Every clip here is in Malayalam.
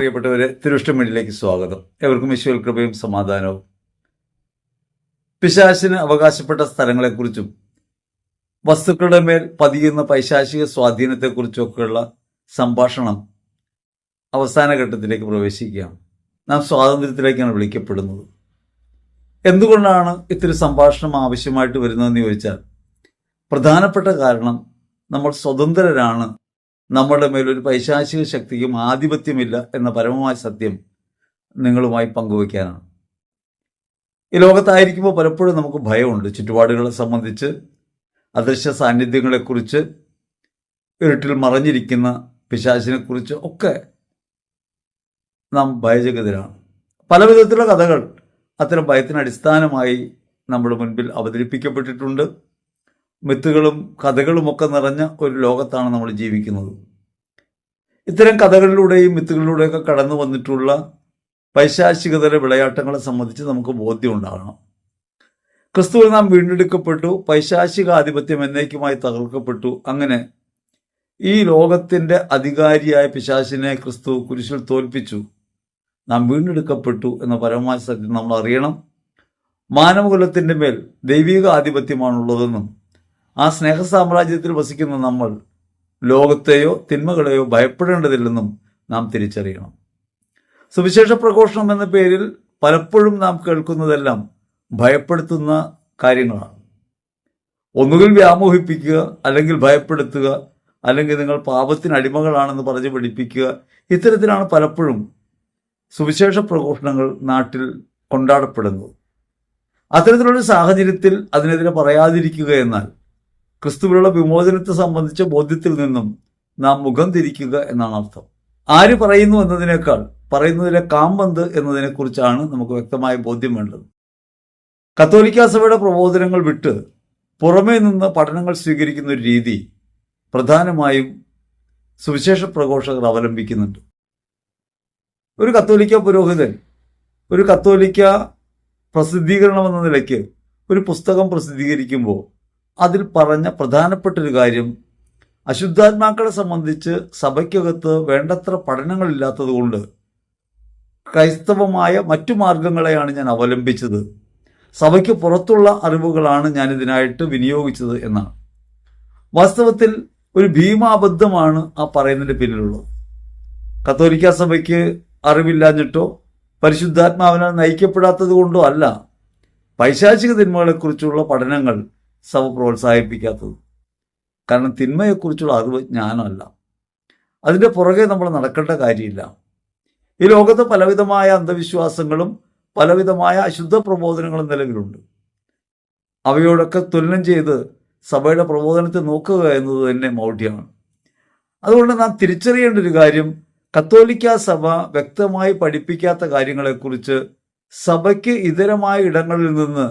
പ്രിയപ്പെട്ടവരെ, തിരുഷ്ടമിഴിലേക്ക് സ്വാഗതം. എവർക്കും ഈശ്വര കൃപയും സമാധാനവും. പിശാചിന് അവകാശപ്പെട്ട സ്ഥലങ്ങളെക്കുറിച്ചും വസ്തുക്കളുടെ മേൽ പതിയുന്ന പൈശാചിക സ്വാധീനത്തെക്കുറിച്ചൊക്കെയുള്ള സംഭാഷണം അവസാന ഘട്ടത്തിലേക്ക് പ്രവേശിക്കുകയാണ്. നാം സ്വാതന്ത്ര്യത്തിലേക്കാണ് വിളിക്കപ്പെടുന്നത്. എന്തുകൊണ്ടാണ് ഇത്തിരി സംഭാഷണം ആവശ്യമായിട്ട് വരുന്നതെന്ന് ചോദിച്ചാൽ, പ്രധാനപ്പെട്ട കാരണം നമ്മൾ സ്വതന്ത്രരാണ്, നമ്മുടെ മേലൊരു പൈശാചിക ശക്തിക്കും ആധിപത്യമില്ല എന്ന പരമമായ സത്യം നിങ്ങളുമായി പങ്കുവയ്ക്കാനാണ്. ഈ ലോകത്തായിരിക്കുമ്പോൾ പലപ്പോഴും നമുക്ക് ഭയമുണ്ട്. ചുറ്റുപാടുകളെ സംബന്ധിച്ച്, അദൃശ്യ സാന്നിധ്യങ്ങളെക്കുറിച്ച്, ഇരുട്ടിൽ മറഞ്ഞിരിക്കുന്ന പിശാചിനെക്കുറിച്ച് ഒക്കെ നാം ഭയചകിതരാണ്. പല വിധത്തിലുള്ള കഥകൾ അത്തരം ഭയത്തിന് അടിസ്ഥാനമായി നമ്മുടെ മുൻപിൽ അവതരിപ്പിക്കപ്പെട്ടിട്ടുണ്ട്. മിത്തുകളും കഥകളുമൊക്കെ നിറഞ്ഞ ഒരു ലോകത്താണ് നമ്മൾ ജീവിക്കുന്നത്. ഇത്തരം കഥകളിലൂടെയും മിത്തുകളിലൂടെയൊക്കെ കടന്നു വന്നിട്ടുള്ള പൈശാചികതര വിളയാട്ടങ്ങളെ സംബന്ധിച്ച് നമുക്ക് ബോധ്യം ഉണ്ടാകണം. ക്രിസ്തുവിൽ നാം വീണ്ടെടുക്കപ്പെട്ടു, പൈശാചിക ആധിപത്യം എന്നേക്കുമായി തകർക്കപ്പെട്ടു. അങ്ങനെ ഈ ലോകത്തിൻ്റെ അധികാരിയായ പിശാചിനെ ക്രിസ്തു കുരിശിൽ തോൽപ്പിച്ചു. നാം വീണ്ടെടുക്കപ്പെട്ടു എന്ന പരമമായ സത്യം നമ്മൾ അറിയണം. മാനവകുലത്തിൻ്റെ മേൽ ദൈവിക ആധിപത്യമാണുള്ളതെന്നും ആ സ്നേഹസാമ്രാജ്യത്തിൽ വസിക്കുന്ന നമ്മൾ ലോകത്തെയോ തിന്മകളെയോ ഭയപ്പെടേണ്ടതില്ലെന്നും നാം തിരിച്ചറിയണം. സുവിശേഷ പ്രഘോഷണം എന്ന പേരിൽ പലപ്പോഴും നാം കേൾക്കുന്നതെല്ലാം ഭയപ്പെടുത്തുന്ന കാര്യങ്ങളാണ്. ഒന്നുകിൽ വ്യാമോഹിപ്പിക്കുക, അല്ലെങ്കിൽ ഭയപ്പെടുത്തുക, അല്ലെങ്കിൽ നിങ്ങൾ പാപത്തിന് അടിമകളാണെന്ന് പറഞ്ഞ് പഠിപ്പിക്കുക. ഇത്തരത്തിലാണ് പലപ്പോഴും സുവിശേഷ പ്രഘോഷണങ്ങൾ നാട്ടിൽ കൊണ്ടാടപ്പെടുന്നത്. അത്തരത്തിലുള്ള സാഹചര്യത്തിൽ അതിനെതിരെ പറയാതിരിക്കുക എന്നാൽ ക്രിസ്തുവിലുള്ള വിമോചനത്തെ സംബന്ധിച്ച ബോധ്യത്തിൽ നിന്നും നാം മുഖം തിരിക്കുക എന്നാണ് അർത്ഥം. ആര് പറയുന്നു എന്നതിനേക്കാൾ പറയുന്നതിലെ കാമ്പന്ത് എന്നതിനെക്കുറിച്ചാണ് നമുക്ക് വ്യക്തമായ ബോധ്യം വേണ്ടത്. കത്തോലിക്കാ സഭയുടെ പ്രബോധനങ്ങൾ വിട്ട് പുറമേ നിന്ന് പഠനങ്ങൾ സ്വീകരിക്കുന്ന ഒരു രീതി പ്രധാനമായും സുവിശേഷ പ്രഘോഷകർ അവലംബിക്കുന്നുണ്ട്. ഒരു കത്തോലിക്ക പുരോഹിതൻ ഒരു കത്തോലിക്ക പ്രസിദ്ധീകരണം എന്ന നിലയ്ക്ക് ഒരു പുസ്തകം പ്രസിദ്ധീകരിക്കുമ്പോൾ അതിൽ പറഞ്ഞ പ്രധാനപ്പെട്ടൊരു കാര്യം, അശുദ്ധാത്മാക്കളെ സംബന്ധിച്ച് സഭയ്ക്കകത്ത് വേണ്ടത്ര പഠനങ്ങളില്ലാത്തതുകൊണ്ട് ക്രൈസ്തവമായ മറ്റു മാർഗങ്ങളെയാണ് ഞാൻ അവലംബിച്ചത്, സഭയ്ക്ക് പുറത്തുള്ള അറിവുകളാണ് ഞാൻ ഇതിനായിട്ട് വിനിയോഗിച്ചത് എന്നാണ്. വാസ്തവത്തിൽ ഒരു ഭീമാബദ്ധമാണ് ആ പറയുന്നതിൻ്റെ പിന്നിലുള്ളത്. കത്തോലിക്ക സഭയ്ക്ക് അറിവില്ലാഞ്ഞിട്ടോ പരിശുദ്ധാത്മാവിനാൽ നയിക്കപ്പെടാത്തത് കൊണ്ടോ അല്ല പൈശാചിക തിന്മകളെക്കുറിച്ചുള്ള പഠനങ്ങൾ സഭ പ്രോത്സാഹിപ്പിക്കാത്തത്. കാരണം തിന്മയെക്കുറിച്ചുള്ള അറിവ് ജ്ഞാനമല്ല. അതിൻ്റെ പുറകെ നമ്മൾ നടക്കേണ്ട കാര്യമില്ല. ഈ ലോകത്ത് പലവിധമായ അന്ധവിശ്വാസങ്ങളും പലവിധമായ അശുദ്ധ പ്രബോധനങ്ങളും നിലവിലുണ്ട്. അവയോടൊക്കെ തുലനം ചെയ്ത് സഭയുടെ പ്രബോധനത്തെ നോക്കുക എന്നത് തന്നെ മൗഢ്യമാണ്. അതുകൊണ്ട് നാം തിരിച്ചറിയേണ്ട ഒരു കാര്യം, കത്തോലിക്ക സഭ വ്യക്തമായി പഠിപ്പിക്കാത്ത കാര്യങ്ങളെക്കുറിച്ച് സഭയ്ക്ക് ഇതരമായ ഇടങ്ങളിൽ നിന്ന്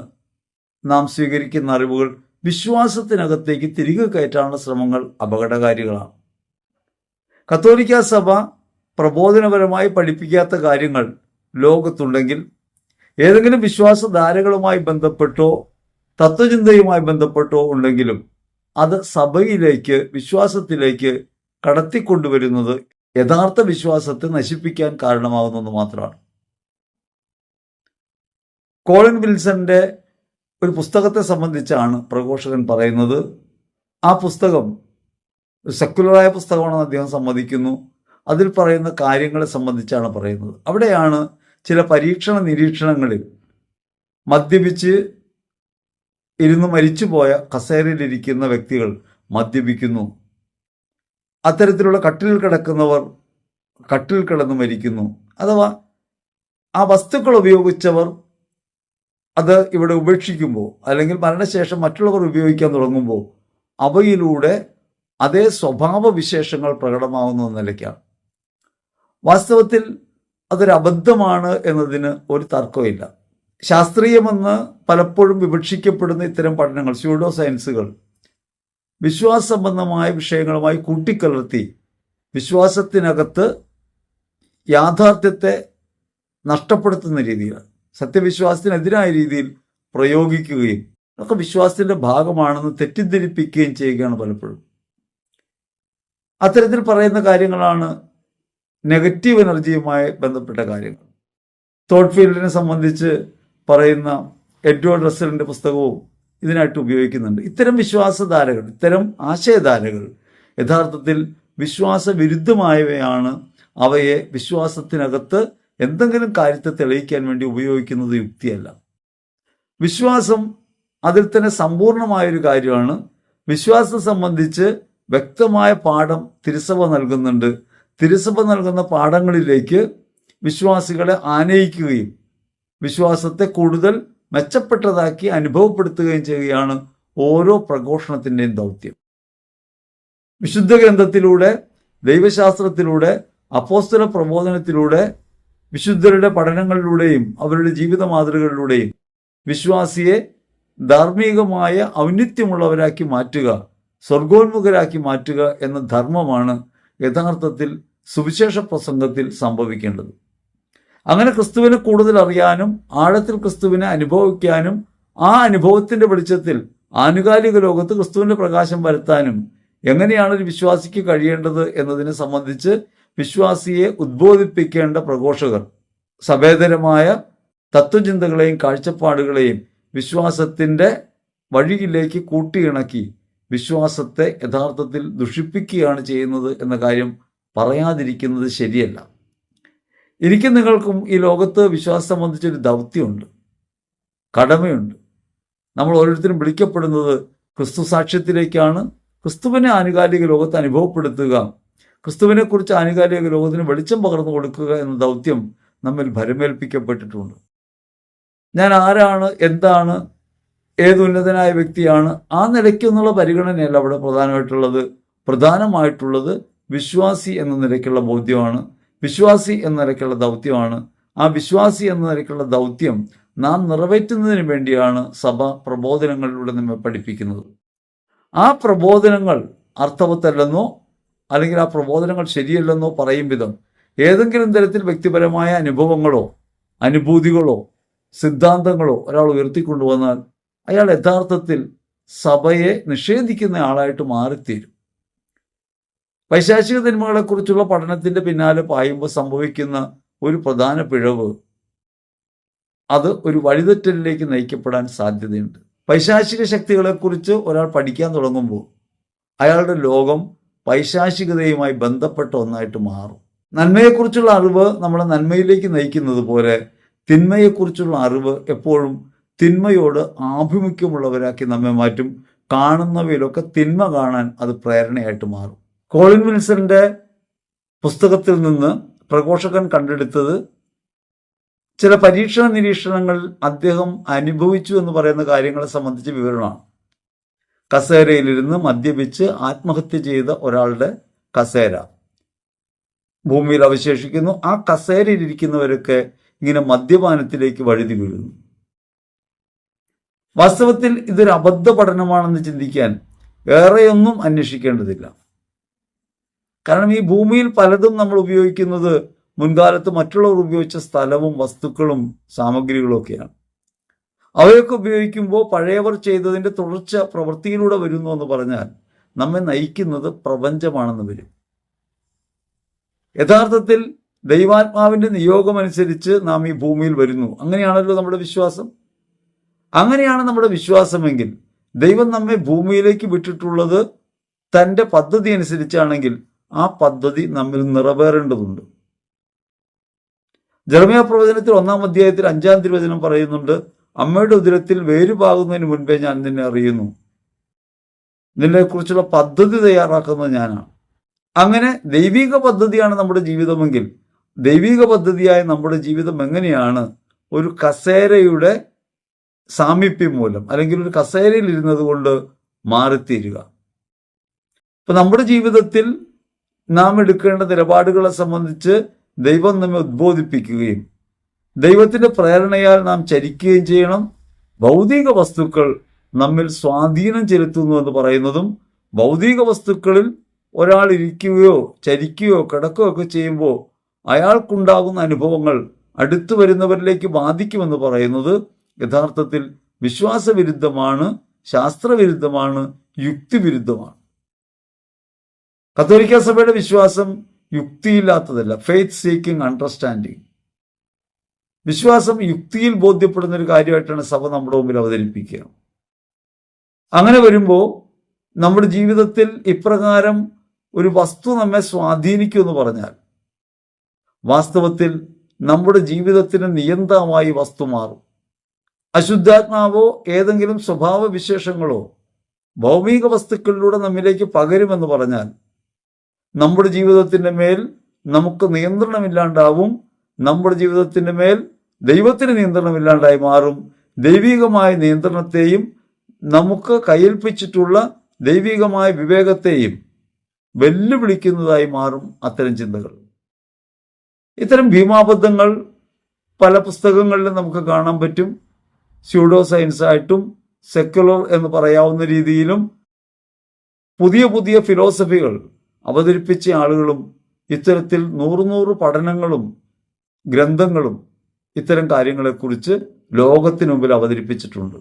നാം സ്വീകരിക്കുന്ന അറിവുകൾ വിശ്വാസത്തിനകത്തേക്ക് തിരികെ കയറ്റാനുള്ള ശ്രമങ്ങൾ അപകടകാരികളാണ്. കത്തോലിക്ക സഭ പ്രബോധനപരമായി പഠിപ്പിക്കാത്ത കാര്യങ്ങൾ ലോകത്തുണ്ടെങ്കിൽ, ഏതെങ്കിലും വിശ്വാസധാരകളുമായി ബന്ധപ്പെട്ടോ തത്വചിന്തയുമായി ബന്ധപ്പെട്ടോ ഉണ്ടെങ്കിലും അത് സഭയിലേക്ക്, വിശ്വാസത്തിലേക്ക് കടത്തിക്കൊണ്ടുവരുന്നത് യഥാർത്ഥ വിശ്വാസത്തെ നശിപ്പിക്കാൻ കാരണമാകുന്നെന്ന് മാത്രമാണ്. കോളിൻ വിൽസന്റെ ഒരു പുസ്തകത്തെ സംബന്ധിച്ചാണ് പ്രഘോഷകൻ പറയുന്നത്. ആ പുസ്തകം ഒരു സെക്കുലറായ പുസ്തകമാണെന്ന് അദ്ദേഹം സമ്മതിക്കുന്നു. അതിൽ പറയുന്ന കാര്യങ്ങളെ സംബന്ധിച്ചാണ് പറയുന്നത്. അവിടെയാണ് ചില പരീക്ഷണ നിരീക്ഷണങ്ങളിൽ മദ്യപിച്ച് ഇരുന്ന് മരിച്ചുപോയ കസേരയിലിരിക്കുന്ന വ്യക്തികൾ മദ്യപിക്കുന്നു, അത്തരത്തിലുള്ള കട്ടിലിൽ കിടക്കുന്നവർ കട്ടിൽ കിടന്ന് മരിക്കുന്നു, അഥവാ ആ വസ്തുക്കൾ ഉപയോഗിച്ചവർ അത് ഇവിടെ ഉപേക്ഷിക്കുമ്പോൾ, അല്ലെങ്കിൽ മരണശേഷം മറ്റുള്ളവർ ഉപയോഗിക്കാൻ തുടങ്ങുമ്പോൾ അവയിലൂടെ അതേ സ്വഭാവ വിശേഷങ്ങൾ പ്രകടമാകുന്ന നിലയ്ക്കാണ്. വാസ്തവത്തിൽ അതൊരു അബദ്ധമാണ് എന്നതിന് ഒരു തർക്കമില്ല. ശാസ്ത്രീയമെന്ന് പലപ്പോഴും വിവക്ഷിക്കപ്പെടുന്ന ഇത്തരം പഠനങ്ങൾ, സ്യൂഡോ സയൻസുകൾ, വിശ്വാസ സംബന്ധമായ വിഷയങ്ങളുമായി കൂട്ടിക്കലർത്തി വിശ്വാസത്തിനകത്ത് യാഥാർത്ഥ്യത്തെ നഷ്ടപ്പെടുത്തുന്ന രീതിയിലാണ്, സത്യവിശ്വാസത്തിനെതിരായ രീതിയിൽ പ്രയോഗിക്കുകയും അതൊക്കെ വിശ്വാസത്തിൻ്റെ ഭാഗമാണെന്ന് തെറ്റിദ്ധരിപ്പിക്കുകയും ചെയ്യുകയാണ് പലപ്പോഴും. അത്തരത്തിൽ പറയുന്ന കാര്യങ്ങളാണ് നെഗറ്റീവ് എനർജിയുമായി ബന്ധപ്പെട്ട കാര്യങ്ങൾ. തോട്ട് ഫീൽഡിനെ സംബന്ധിച്ച് പറയുന്ന എഡ്വേർഡ് റസ്സലിൻ്റെ പുസ്തകവും ഇതിനായിട്ട് ഉപയോഗിക്കുന്നുണ്ട്. ഇത്തരം വിശ്വാസധാരകൾ, ഇത്തരം ആശയധാരകൾ യഥാർത്ഥത്തിൽ വിശ്വാസവിരുദ്ധമായവയാണ്. അവയെ വിശ്വാസത്തിനകത്ത് എന്തെങ്കിലും കാര്യത്തെ തെളിയിക്കാൻ വേണ്ടി ഉപയോഗിക്കുന്നത് യുക്തിയല്ല. വിശ്വാസം അതിൽ തന്നെ സമ്പൂർണമായൊരു കാര്യമാണ്. വിശ്വാസം സംബന്ധിച്ച് വ്യക്തമായ പാഠം തിരുസഭ നൽകുന്നുണ്ട്. തിരുസഭ നൽകുന്ന പാഠങ്ങളിലേക്ക് വിശ്വാസികളെ ആനയിക്കുകയും വിശ്വാസത്തെ കൂടുതൽ മെച്ചപ്പെട്ടതാക്കി അനുഭവപ്പെടുത്തുകയും ചെയ്യുകയാണ് ഓരോ പ്രഘോഷണത്തിൻ്റെയും ദൗത്യം. വിശുദ്ധ ഗ്രന്ഥത്തിലൂടെ, ദൈവശാസ്ത്രത്തിലൂടെ, അപ്പോസ്തല പ്രബോധനത്തിലൂടെ, വിശുദ്ധരുടെ പഠനങ്ങളിലൂടെയും അവരുടെ ജീവിത മാതൃകകളിലൂടെയും വിശ്വാസിയെ ധാർമ്മികമായ ഔന്നിത്യമുള്ളവരാക്കി മാറ്റുക, സ്വർഗോന്മുഖരാക്കി മാറ്റുക എന്ന ധർമ്മമാണ് യഥാർത്ഥത്തിൽ സുവിശേഷ പ്രസംഗത്തിൽ സംഭവിക്കേണ്ടത്. അങ്ങനെ ക്രിസ്തുവിനെ കൂടുതൽ അറിയാനും ആഴത്തിൽ ക്രിസ്തുവിനെ അനുഭവിക്കാനും ആ അനുഭവത്തിൻ്റെ വെളിച്ചത്തിൽ ആനുകാലിക ലോകത്ത് ക്രിസ്തുവിൻ്റെ പ്രകാശം വരുത്താനും എങ്ങനെയാണ് ഒരു വിശ്വാസിക്ക് കഴിയേണ്ടത് എന്നതിനെ സംബന്ധിച്ച് വിശ്വാസിയെ ഉദ്ബോധിപ്പിക്കേണ്ട പ്രഘോഷകർ സഭേതരമായ തത്വചിന്തകളെയും കാഴ്ചപ്പാടുകളെയും വിശ്വാസത്തിൻ്റെ വഴിയിലേക്ക് കൂട്ടിയിണക്കി വിശ്വാസത്തെ യഥാർത്ഥത്തിൽ ദുഷിപ്പിക്കുകയാണ് ചെയ്യുന്നത് എന്ന കാര്യം പറയാതിരിക്കുന്നത് ശരിയല്ല. എനിക്കും നിങ്ങൾക്കും ഈ ലോകത്ത് വിശ്വാസം സംബന്ധിച്ചൊരു ദൗത്യമുണ്ട്, കടമയുണ്ട്. നമ്മൾ ഓരോരുത്തരും വിളിക്കപ്പെടുന്നത് ക്രിസ്തു സാക്ഷ്യത്തിലേക്കാണ്. ക്രിസ്തുവിനെ ആനുകാലിക ലോകത്ത് അനുഭവപ്പെടുത്തുക, ക്രിസ്തുവിനെക്കുറിച്ച് ആനുകാലിക ലോകത്തിന് വെളിച്ചം പകർന്നു കൊടുക്കുക എന്ന ദൗത്യം നമ്മിൽ ഭരമേൽപ്പിക്കപ്പെട്ടിട്ടുണ്ട്. ഞാൻ ആരാണ്, എന്താണ്, ഏത് ഉന്നതനായ വ്യക്തിയാണ്, ആ നിലയ്ക്കെന്നുള്ള പരിഗണനയല്ല അവിടെ പ്രധാനമായിട്ടുള്ളത് വിശ്വാസി എന്ന നിലയ്ക്കുള്ള ബോധ്യമാണ്, വിശ്വാസി എന്ന നിലയ്ക്കുള്ള ദൗത്യമാണ്. ആ വിശ്വാസി എന്ന നിലയ്ക്കുള്ള ദൗത്യം നാം നിറവേറ്റുന്നതിന് വേണ്ടിയാണ് സഭ പ്രബോധനങ്ങളിലൂടെ നമ്മെ പഠിപ്പിക്കുന്നത്. ആ പ്രബോധനങ്ങൾ അർത്ഥവത്തല്ലെന്നോ അല്ലെങ്കിൽ ആ പ്രബോധനങ്ങൾ ശരിയല്ലെന്നോ പറയും വിധം ഏതെങ്കിലും തരത്തിൽ വ്യക്തിപരമായ അനുഭവങ്ങളോ അനുഭൂതികളോ സിദ്ധാന്തങ്ങളോ ഒരാൾ ഉയർത്തിക്കൊണ്ടുവന്നാൽ അയാൾ യഥാർത്ഥത്തിൽ സഭയെ നിഷേധിക്കുന്ന ആളായിട്ട് മാറിത്തീരും. പൈശാചിക തിന്മകളെക്കുറിച്ചുള്ള പഠനത്തിൻ്റെ പിന്നാലെ പായുമ്പോൾ സംഭവിക്കുന്ന ഒരു പ്രധാന പിഴവ്, അത് ഒരു വഴിതെറ്റലിലേക്ക് നയിക്കപ്പെടാൻ സാധ്യതയുണ്ട്. പൈശാചിക ശക്തികളെക്കുറിച്ച് ഒരാൾ പഠിക്കാൻ തുടങ്ങുമ്പോൾ അയാളുടെ ലോകം പൈശാചികതയുമായി ബന്ധപ്പെട്ട ഒന്നായിട്ട് മാറും. നന്മയെക്കുറിച്ചുള്ള അറിവ് നമ്മളെ നന്മയിലേക്ക് നയിക്കുന്നത് പോലെ തിന്മയെക്കുറിച്ചുള്ള അറിവ് എപ്പോഴും തിന്മയോട് ആഭിമുഖ്യമുള്ളവരാക്കി നമ്മെ മാറ്റും. കാണുന്നവയിലൊക്കെ തിന്മ കാണാൻ അത് പ്രേരണയായിട്ട് മാറും. കോളിൻ വിൽസന്റെ പുസ്തകത്തിൽ നിന്ന് പ്രഘോഷകൻ കണ്ടെടുത്തത് ചില പരീക്ഷണ നിരീക്ഷണങ്ങൾ അദ്ദേഹം അനുഭവിച്ചു എന്ന് പറയുന്ന കാര്യങ്ങളെ സംബന്ധിച്ച് വിവരണമാണ്. കസേരയിലിരുന്ന് മദ്യപിച്ച് ആത്മഹത്യ ചെയ്ത ഒരാളുടെ കസേര ഭൂമിയിൽ അവശേഷിക്കുന്നു. ആ കസേരയിലിരിക്കുന്നവരൊക്കെ ഇങ്ങനെ മദ്യപാനത്തിലേക്ക് വഴുതി വീഴുന്നു. വാസ്തവത്തിൽ ഇതൊരു അബദ്ധ പഠനമാണെന്ന് ചിന്തിക്കാൻ ഏറെയൊന്നും അന്വേഷിക്കേണ്ടതില്ല. കാരണം ഈ ഭൂമിയിൽ പലതും നമ്മൾ ഉപയോഗിക്കുന്നത് മുൻകാലത്ത് മറ്റുള്ളവർ ഉപയോഗിച്ച സ്ഥലവും വസ്തുക്കളും സാമഗ്രികളും ഒക്കെയാണ്. അവയൊക്കെ ഉപയോഗിക്കുമ്പോൾ പഴയവർ ചെയ്തതിൻ്റെ തുടർച്ച പ്രവൃത്തിയിലൂടെ വരുന്നു എന്ന് പറഞ്ഞാൽ നമ്മെ നയിക്കുന്നത് പ്രപഞ്ചമാണെന്ന് വരും. യഥാർത്ഥത്തിൽ ദൈവാത്മാവിൻ്റെ നിയോഗമനുസരിച്ച് നാം ഈ ഭൂമിയിൽ വരുന്നു. അങ്ങനെയാണല്ലോ നമ്മുടെ വിശ്വാസം. അങ്ങനെയാണ് നമ്മുടെ വിശ്വാസമെങ്കിൽ ദൈവം നമ്മെ ഭൂമിയിലേക്ക് വിട്ടിട്ടുള്ളത് തൻ്റെ പദ്ധതി അനുസരിച്ചാണെങ്കിൽ ആ പദ്ധതി നമ്മിൽ നിറവേറേണ്ടതുണ്ട്. ജെറമ്യാ പ്രവചനത്തിൽ 1-ാം അധ്യായത്തിൽ 5-ാം തിരുവചനം പറയുന്നുണ്ട്, അമ്മയുടെ ഉദരത്തിൽ വേരുപാകുന്നതിന് മുൻപേ ഞാൻ നിന്നെ അറിയുന്നു, നിന്നെക്കുറിച്ചുള്ള പദ്ധതി തയ്യാറാക്കുന്നത് ഞാനാണ്. അങ്ങനെ ദൈവിക പദ്ധതിയാണ് നമ്മുടെ ജീവിതമെങ്കിൽ ദൈവിക പദ്ധതിയായ നമ്മുടെ ജീവിതം എങ്ങനെയാണ് ഒരു കസേരയുടെ സാമീപ്യം മൂലം അല്ലെങ്കിൽ ഒരു കസേരയിൽ ഇരുന്നത് കൊണ്ട് മാറിത്തീരുക? ഇപ്പം നമ്മുടെ ജീവിതത്തിൽ നാം എടുക്കേണ്ട നിലപാടുകളെ സംബന്ധിച്ച് ദൈവം നമ്മെ ഉദ്ബോധിപ്പിക്കുകയും ദൈവത്തിൻ്റെ പ്രേരണയാൽ നാം ചരിക്കുകയും ചെയ്യണം. ഭൗതിക വസ്തുക്കൾ നമ്മിൽ സ്വാധീനം ചെലുത്തുന്നു എന്ന് പറയുന്നതും ഭൗതിക വസ്തുക്കളിൽ ഒരാൾ ഇരിക്കുകയോ ചരിക്കുകയോ കിടക്കുകയോ ഒക്കെ ചെയ്യുമ്പോൾ അയാൾക്കുണ്ടാകുന്ന അനുഭവങ്ങൾ അടുത്തു വരുന്നവരിലേക്ക് ബാധിക്കുമെന്ന് പറയുന്നത് യഥാർത്ഥത്തിൽ വിശ്വാസവിരുദ്ധമാണ്, ശാസ്ത്രവിരുദ്ധമാണ്, യുക്തിവിരുദ്ധമാണ്. കത്തോലിക്ക സഭയുടെ വിശ്വാസം യുക്തിയില്ലാത്തതല്ല. Faith seeking understanding. വിശ്വാസം യുക്തിയിൽ ബോധ്യപ്പെടുന്ന ഒരു കാര്യമായിട്ടാണ് സഭ നമ്മുടെ മുമ്പിൽ അവതരിപ്പിക്കുക. അങ്ങനെ വരുമ്പോൾ നമ്മുടെ ജീവിതത്തിൽ ഇപ്രകാരം ഒരു വസ്തു നമ്മെ സ്വാധീനിക്കുമെന്ന് പറഞ്ഞാൽ വാസ്തവത്തിൽ നമ്മുടെ ജീവിതത്തിന് നിയന്ത്രണമായി വസ്തു മാറും. അശുദ്ധാത്മാവോ ഏതെങ്കിലും സ്വഭാവ വിശേഷങ്ങളോ ഭൗമിക വസ്തുക്കളിലൂടെ നമ്മിലേക്ക് പകരുമെന്ന് പറഞ്ഞാൽ നമ്മുടെ ജീവിതത്തിൻ്റെ മേൽ നമുക്ക് നിയന്ത്രണമില്ലാണ്ടാവും. നമ്മുടെ ജീവിതത്തിൻ്റെ മേൽ ദൈവത്തിന് നിയന്ത്രണമില്ലാണ്ടായി മാറും. ദൈവികമായ നിയന്ത്രണത്തെയും നമുക്ക് കയ്യേൽപ്പിച്ചിട്ടുള്ള ദൈവികമായ വിവേകത്തെയും വെല്ലുവിളിക്കുന്നതായി മാറും അത്തരം ചിന്തകൾ. ഇത്തരം ഭീമാബദ്ധങ്ങൾ പല പുസ്തകങ്ങളിലും നമുക്ക് കാണാൻ പറ്റും. സ്യൂഡോ സയൻസായിട്ടും സെക്യുലർ എന്ന് പറയാവുന്ന രീതിയിലും പുതിയ പുതിയ ഫിലോസഫികൾ അവതരിപ്പിച്ച ആളുകളും ഇത്തരത്തിൽ നൂറ് പഠനങ്ങളും ഗ്രന്ഥങ്ങളും ഇത്തരം കാര്യങ്ങളെക്കുറിച്ച് ലോകത്തിനു മുമ്പിൽ അവതരിപ്പിച്ചിട്ടുണ്ട്.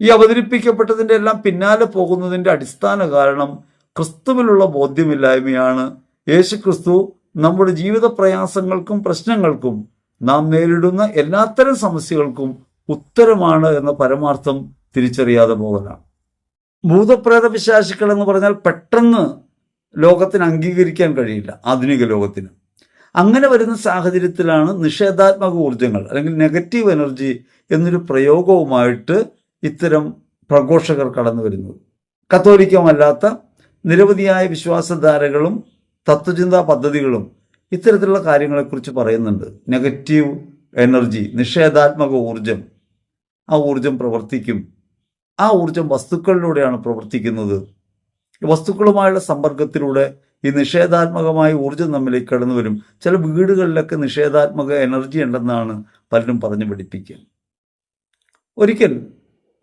ഈ അവതരിപ്പിക്കപ്പെട്ടതിൻ്റെ എല്ലാം പിന്നാലെ പോകുന്നതിൻ്റെ അടിസ്ഥാന കാരണം ക്രിസ്തുവിലുള്ള ബോധ്യമില്ലായ്മയാണ്. യേശുക്രിസ്തു നമ്മുടെ ജീവിത പ്രയാസങ്ങൾക്കും പ്രശ്നങ്ങൾക്കും നാം നേരിടുന്ന എല്ലാത്തരം സമസ്യകൾക്കും ഉത്തരമാണ് എന്ന പരമാർത്ഥം തിരിച്ചറിയാതെ പോകലാണ്. ഭൂതപ്രേത പിശാചുക്കൾ എന്ന് പറഞ്ഞാൽ പെട്ടെന്ന് ലോകത്തിന് അംഗീകരിക്കാൻ കഴിയില്ല, ആധുനിക ലോകത്തിന്. അങ്ങനെ വരുന്ന സാഹചര്യത്തിലാണ് നിഷേധാത്മക ഊർജങ്ങൾ അല്ലെങ്കിൽ നെഗറ്റീവ് എനർജി എന്നൊരു പ്രയോഗവുമായിട്ട് ഇത്തരം പ്രഘോഷകർ കടന്നു വരുന്നത്. കത്തോലിക്കമല്ലാത്ത നിരവധിയായ വിശ്വാസധാരകളും തത്വചിന്താ പദ്ധതികളും ഇത്തരത്തിലുള്ള കാര്യങ്ങളെക്കുറിച്ച് പറയുന്നുണ്ട്. നെഗറ്റീവ് എനർജി, നിഷേധാത്മക ഊർജം, ആ ഊർജം പ്രവർത്തിക്കും. ആ ഊർജം വസ്തുക്കളിലൂടെയാണ് പ്രവർത്തിക്കുന്നത്. വസ്തുക്കളുമായുള്ള സമ്പർക്കത്തിലൂടെ ഈ നിഷേധാത്മകമായ ഊർജം നമ്മിലേക്ക് കടന്നു വരും. ചില വീടുകളിലൊക്കെ നിഷേധാത്മക എനർജി ഉണ്ടെന്നാണ് പലരും പറഞ്ഞു പഠിപ്പിക്കുക. ഒരിക്കൽ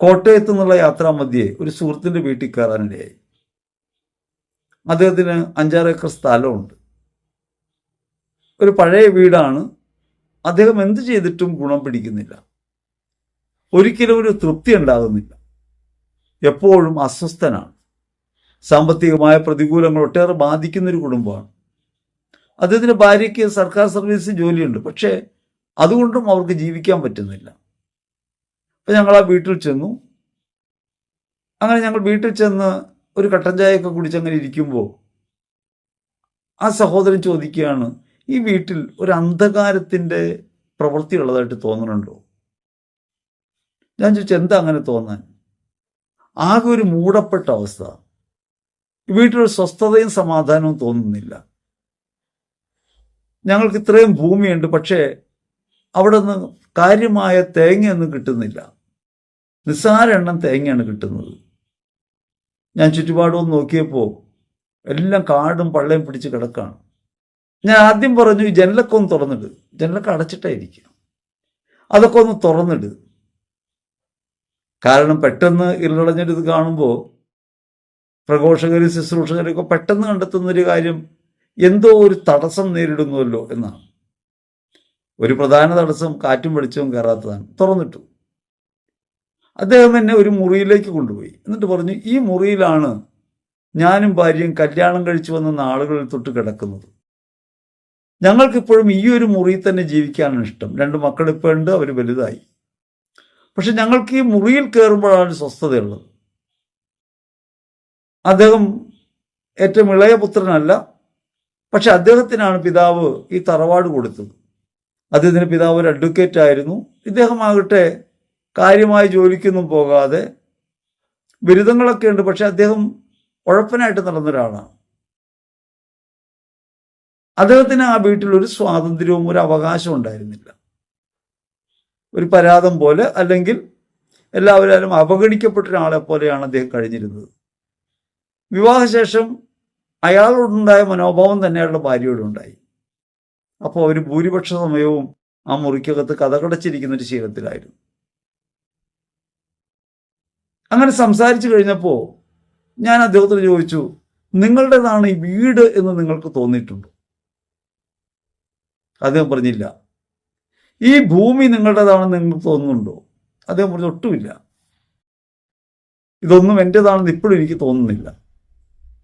കോട്ടയത്ത് നിന്നുള്ള യാത്രാമധ്യേ ഒരു സുഹൃത്തിൻ്റെ വീട്ടിൽ കയറാനിടയായി. അദ്ദേഹത്തിന് 5-6 ഏക്കർ സ്ഥലമുണ്ട്. ഒരു പഴയ വീടാണ്. അദ്ദേഹം എന്ത് ചെയ്തിട്ടും ഗുണം പിടിക്കുന്നില്ല. ഒരിക്കലും ഒരു തൃപ്തി ഉണ്ടാകുന്നില്ല. എപ്പോഴും അസ്വസ്ഥനാണ്. സാമ്പത്തികമായ പ്രതികൂലങ്ങൾ ഒട്ടേറെ ബാധിക്കുന്നൊരു കുടുംബമാണ്. അദ്ദേഹത്തിൻ്റെ ഭാര്യയ്ക്ക് സർക്കാർ സർവീസിൽ ജോലിയുണ്ട്. പക്ഷേ അതുകൊണ്ടും അവർക്ക് ജീവിക്കാൻ പറ്റുന്നില്ല. അപ്പം ഞങ്ങൾ ആ വീട്ടിൽ ചെന്നു. അങ്ങനെ ഞങ്ങൾ വീട്ടിൽ ചെന്ന് ഒരു കട്ടൻ ചായയൊക്കെ കുടിച്ചങ്ങനെ ഇരിക്കുമ്പോൾ ആ സഹോദരൻ ചോദിക്കുകയാണ്, ഈ വീട്ടിൽ ഒരു അന്ധകാരത്തിൻ്റെ പ്രവൃത്തി ഉള്ളതായിട്ട് തോന്നുന്നുണ്ടോ? ഞാൻ ചോദിച്ചു, എന്താ അങ്ങനെ തോന്നാൻ? ആകെ ഒരു മൂടപ്പെട്ട അവസ്ഥ. വീട്ടിലൊരു സ്വസ്ഥതയും സമാധാനവും തോന്നുന്നില്ല. ഞങ്ങൾക്ക് ഇത്രയും ഭൂമിയുണ്ട്, പക്ഷേ അവിടെ നിന്ന് കാര്യമായ തേങ്ങയൊന്നും കിട്ടുന്നില്ല. നിസ്സാര എണ്ണം തേങ്ങയാണ് കിട്ടുന്നത്. ഞാൻ ചുറ്റുപാടും നോക്കിയപ്പോൾ എല്ലാം കാടും പള്ളയും പിടിച്ച് കിടക്കാണ്. ഞാൻ ആദ്യം പറഞ്ഞു, ഈ ജനലൊക്കെ ഒന്ന് തുറന്നിട്. ജനലൊക്കെ അടച്ചിട്ടായിരിക്കും, അതൊക്കെ ഒന്ന് തുറന്നിട്. കാരണം പെട്ടെന്ന് ഇരുളടഞ്ഞൊരിത് കാണുമ്പോൾ പ്രഘോഷകരും ശുശ്രൂഷകരൊക്കെ പെട്ടെന്ന് കണ്ടെത്തുന്നൊരു കാര്യം എന്തോ ഒരു തടസ്സം നേരിടുന്നുവല്ലോ എന്നാണ്. ഒരു പ്രധാന തടസ്സം കാറ്റും വെളിച്ചവും കയറാത്തതാണ്. തുറന്നിട്ടു. അദ്ദേഹം എന്നെ ഒരു മുറിയിലേക്ക് കൊണ്ടുപോയി. എന്നിട്ട് പറഞ്ഞു, ഈ മുറിയിലാണ് ഞാനും ഭാര്യയും കല്യാണം കഴിച്ചു വന്ന നാളുകളിൽ തൊട്ട് കിടക്കുന്നത്. ഞങ്ങൾക്കിപ്പോഴും ഈ ഒരു മുറിയിൽ തന്നെ ജീവിക്കാനാണ് ഇഷ്ടം. 2 മക്കളിപ്പോൾ ഉണ്ട്, അവർ വലുതായി. പക്ഷെ ഞങ്ങൾക്ക് ഈ മുറിയിൽ കയറുമ്പോഴാണ് സ്വസ്ഥതയുള്ളത്. അദ്ദേഹം ഏറ്റവും ഇളയ പുത്രനല്ല, പക്ഷെ അദ്ദേഹത്തിനാണ് പിതാവ് ഈ തറവാട് കൊടുത്തത്. അദ്ദേഹത്തിൻ്റെ പിതാവ് ഒരു അഡ്വക്കേറ്റ് ആയിരുന്നു. ഇദ്ദേഹമാകട്ടെ കാര്യമായ ജോലിക്കൊന്നും പോകാതെ ബിരുദങ്ങളൊക്കെ ഉണ്ട്, പക്ഷെ അദ്ദേഹം ഉഴപ്പനായിട്ട് നടന്ന ഒരാളാണ്. അദ്ദേഹത്തിന് ആ വീട്ടിൽ ഒരു സ്വാതന്ത്ര്യവും ഒരു അവകാശവും ഉണ്ടായിരുന്നില്ല. ഒരു പരാതം പോലെ, അല്ലെങ്കിൽ എല്ലാവരും അവഗണിക്കപ്പെട്ട ഒരാളെ പോലെയാണ് അദ്ദേഹം കഴിഞ്ഞിരുന്നത്. വിവാഹശേഷം അയാളോടുണ്ടായ മനോഭാവം തന്നെ അയാളുടെ ഭാര്യയോടുണ്ടായി. അപ്പോൾ അവർ ഭൂരിപക്ഷ സമയവും ആ മുറിക്കകത്ത് കഥകടച്ചിരിക്കുന്ന ഒരു ശീലത്തിലായിരുന്നു. അങ്ങനെ സംസാരിച്ചു കഴിഞ്ഞപ്പോൾ ഞാൻ അദ്ദേഹത്തോട് ചോദിച്ചു, നിങ്ങളുടേതാണ് ഈ വീട് എന്ന് നിങ്ങൾക്ക് തോന്നിയിട്ടുണ്ടോ? അദ്ദേഹം പറഞ്ഞില്ല. ഈ ഭൂമി നിങ്ങളുടേതാണെന്ന് നിങ്ങൾക്ക് തോന്നുന്നുണ്ടോ? അദ്ദേഹം പറഞ്ഞു, ഒട്ടുമില്ല. ഇതൊന്നും എൻ്റേതാണെന്ന് ഇപ്പോഴും എനിക്ക് തോന്നുന്നില്ല.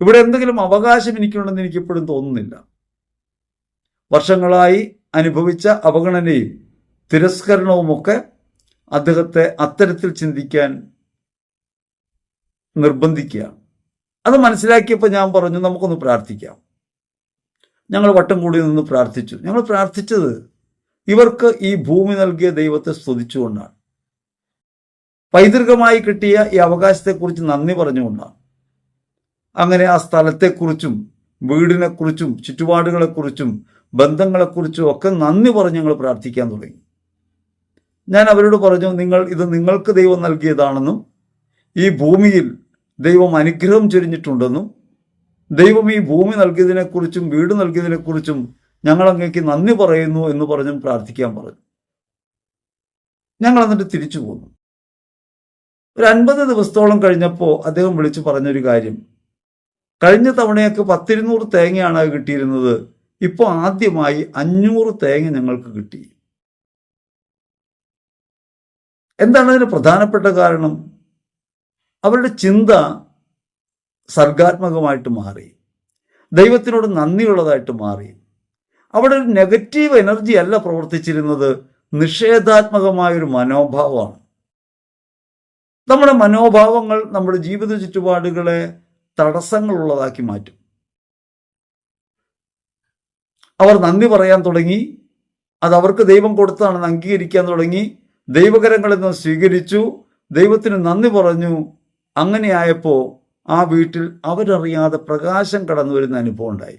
ഇവിടെ എന്തെങ്കിലും അവകാശം എനിക്കുണ്ടെന്ന് എനിക്കിപ്പോഴും തോന്നുന്നില്ല. വർഷങ്ങളായി അനുഭവിച്ച അവഗണനയും തിരസ്കരണവുമൊക്കെ അദ്ദേഹത്തെ അത്തരത്തിൽ ചിന്തിക്കാൻ നിർബന്ധിക്കുകയാണ്. അത് മനസ്സിലാക്കിയപ്പോൾ ഞാൻ പറഞ്ഞു, നമുക്കൊന്ന് പ്രാർത്ഥിക്കാം. ഞങ്ങൾ വട്ടം കൂടി നിന്ന് പ്രാർത്ഥിച്ചു. ഞങ്ങൾ പ്രാർത്ഥിച്ചത് ഇവർക്ക് ഈ ഭൂമി നൽകിയ ദൈവത്തെ സ്തുതിച്ചുകൊണ്ടാണ്, പൈതൃകമായി കിട്ടിയ ഈ അവകാശത്തെക്കുറിച്ച് നന്ദി പറഞ്ഞുകൊണ്ടാണ്. അങ്ങനെ ആ സ്ഥലത്തെക്കുറിച്ചും വീടിനെക്കുറിച്ചും ചുറ്റുപാടുകളെക്കുറിച്ചും ബന്ധങ്ങളെക്കുറിച്ചും ഒക്കെ നന്ദി പറഞ്ഞ് ഞങ്ങൾ പ്രാർത്ഥിക്കാൻ തുടങ്ങി. ഞാൻ അവരോട് പറഞ്ഞു, ഇത് നിങ്ങൾക്ക് ദൈവം നൽകിയതാണെന്നും ഈ ഭൂമിയിൽ ദൈവം അനുഗ്രഹം ചൊരിഞ്ഞിട്ടുണ്ടെന്നും ദൈവം ഈ ഭൂമി നൽകിയതിനെക്കുറിച്ചും വീട് നൽകിയതിനെക്കുറിച്ചും ഞങ്ങൾ അങ്ങേക്ക് നന്ദി പറയുന്നു എന്ന് പറഞ്ഞും പ്രാർത്ഥിക്കാൻ പറഞ്ഞു. ഞങ്ങൾ എന്നിട്ട് തിരിച്ചു പോന്നു. ഒരു 50 ദിവസത്തോളം കഴിഞ്ഞപ്പോൾ അദ്ദേഹം വിളിച്ചു പറഞ്ഞൊരു കാര്യം, കഴിഞ്ഞ തവണയൊക്കെ 10-200 തേങ്ങയാണ് കിട്ടിയിരുന്നത്, ഇപ്പോൾ ആദ്യമായി 500 തേങ്ങ ഞങ്ങൾക്ക് കിട്ടി. എന്താണ് അതിന് പ്രധാനപ്പെട്ട കാരണം? അവരുടെ ചിന്ത സർഗാത്മകമായിട്ട് മാറി, ദൈവത്തിനോട് നന്ദിയുള്ളതായിട്ട് മാറി. അവിടെ ഒരു നെഗറ്റീവ് എനർജി അല്ല പ്രവർത്തിച്ചിരുന്നത്, നിഷേധാത്മകമായൊരു മനോഭാവമാണ്. നമ്മുടെ മനോഭാവങ്ങൾ നമ്മുടെ ജീവിത ചുറ്റുപാടുകളെ തടസ്സങ്ങളുള്ളതാക്കി മാറ്റും. അവർ നന്ദി പറയാൻ തുടങ്ങി, അത് അവർക്ക് ദൈവം കൊടുത്താണെന്ന് അംഗീകരിക്കാൻ തുടങ്ങി, ദൈവകരങ്ങളിൽ നിന്ന് സ്വീകരിച്ചു, ദൈവത്തിന് നന്ദി പറഞ്ഞു. അങ്ങനെയായപ്പോൾ ആ വീട്ടിൽ അവരറിയാതെ പ്രകാശം കടന്നു വരുന്ന അനുഭവം ഉണ്ടായി.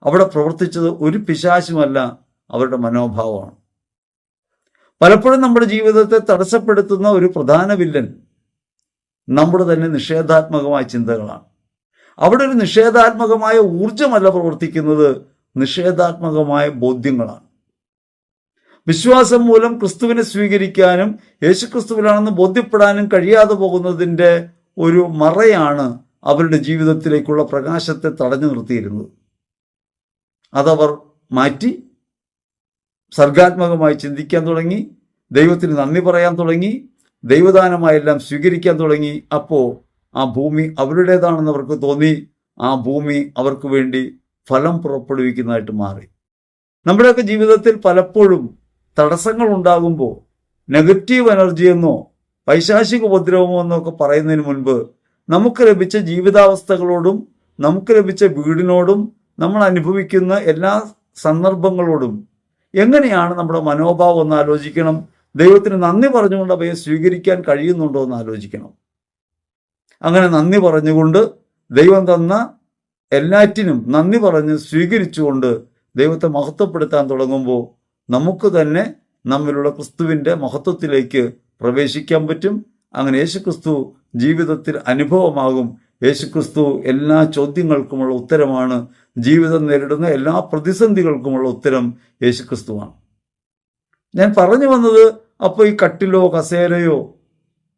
അവിടെ പ്രവർത്തിച്ചത് ഒരു പിശാചുമല്ല, അവരുടെ മനോഭാവമാണ്. പലപ്പോഴും നമ്മുടെ ജീവിതത്തെ തടസ്സപ്പെടുത്തുന്ന ഒരു പ്രധാന വില്ലൻ നമ്മുടെ തന്നെ നിഷേധാത്മകമായ ചിന്തകളാണ്. അവിടെ ഒരു നിഷേധാത്മകമായ ഊർജമല്ല പ്രവർത്തിക്കുന്നത്, നിഷേധാത്മകമായ ബോധ്യങ്ങളാണ്. വിശ്വാസം മൂലം ക്രിസ്തുവിനെ സ്വീകരിക്കാനും യേശുക്രിസ്തുവിലാണെന്ന് ബോധ്യപ്പെടാനും കഴിയാതെ പോകുന്നതിൻ്റെ ഒരു മറയാണ് അവരുടെ ജീവിതത്തിലേക്കുള്ള പ്രകാശത്തെ തടഞ്ഞു നിർത്തിയിരുന്നത്. അതവർ മാറ്റി സർഗാത്മകമായി ചിന്തിക്കാൻ തുടങ്ങി, ദൈവത്തിന് നന്ദി പറയാൻ തുടങ്ങി, ദൈവദാനമായെല്ലാം സ്വീകരിക്കാൻ തുടങ്ങി. അപ്പോൾ ആ ഭൂമി അവരുടേതാണെന്ന് അവർക്ക് തോന്നി. ആ ഭൂമി അവർക്ക് വേണ്ടി ഫലം പുറപ്പെടുവിക്കുന്നതായിട്ട് മാറി. നമ്മുടെയൊക്കെ ജീവിതത്തിൽ പലപ്പോഴും തടസ്സങ്ങൾ ഉണ്ടാകുമ്പോൾ നെഗറ്റീവ് എനർജി എന്നോ പൈശാചിക ഉപദ്രവമോ എന്നൊക്കെ പറയുന്നതിന് മുൻപ് നമുക്ക് ലഭിച്ച ജീവിതാവസ്ഥകളോടും നമുക്ക് ലഭിച്ച വീടിനോടും നമ്മൾ അനുഭവിക്കുന്ന എല്ലാ സന്ദർഭങ്ങളോടും എങ്ങനെയാണ് നമ്മുടെ മനോഭാവം എന്ന് ആലോചിക്കണം. ദൈവത്തിന് നന്ദി പറഞ്ഞുകൊണ്ട് അവയെ സ്വീകരിക്കാൻ കഴിയുന്നുണ്ടോ എന്ന് ആലോചിക്കണം. അങ്ങനെ നന്ദി പറഞ്ഞുകൊണ്ട് ദൈവം തന്ന എല്ലാറ്റിനും നന്ദി പറഞ്ഞ് സ്വീകരിച്ചുകൊണ്ട് ദൈവത്തെ മഹത്വപ്പെടുത്താൻ തുടങ്ങുമ്പോൾ നമുക്ക് തന്നെ നമ്മിലുള്ള ക്രിസ്തുവിൻ്റെ മഹത്വത്തിലേക്ക് പ്രവേശിക്കാൻ പറ്റും. അങ്ങനെ യേശുക്രിസ്തു ജീവിതത്തിൽ അനുഭവമാകും. യേശുക്രിസ്തു എല്ലാ ചോദ്യങ്ങൾക്കുമുള്ള ഉത്തരമാണ്. ജീവിതം നേരിടുന്ന എല്ലാ പ്രതിസന്ധികൾക്കുമുള്ള ഉത്തരം യേശുക്രിസ്തുവാണ്. ഞാൻ പറഞ്ഞു വന്നത്, അപ്പോൾ ഈ കട്ടിലോ കസേരയോ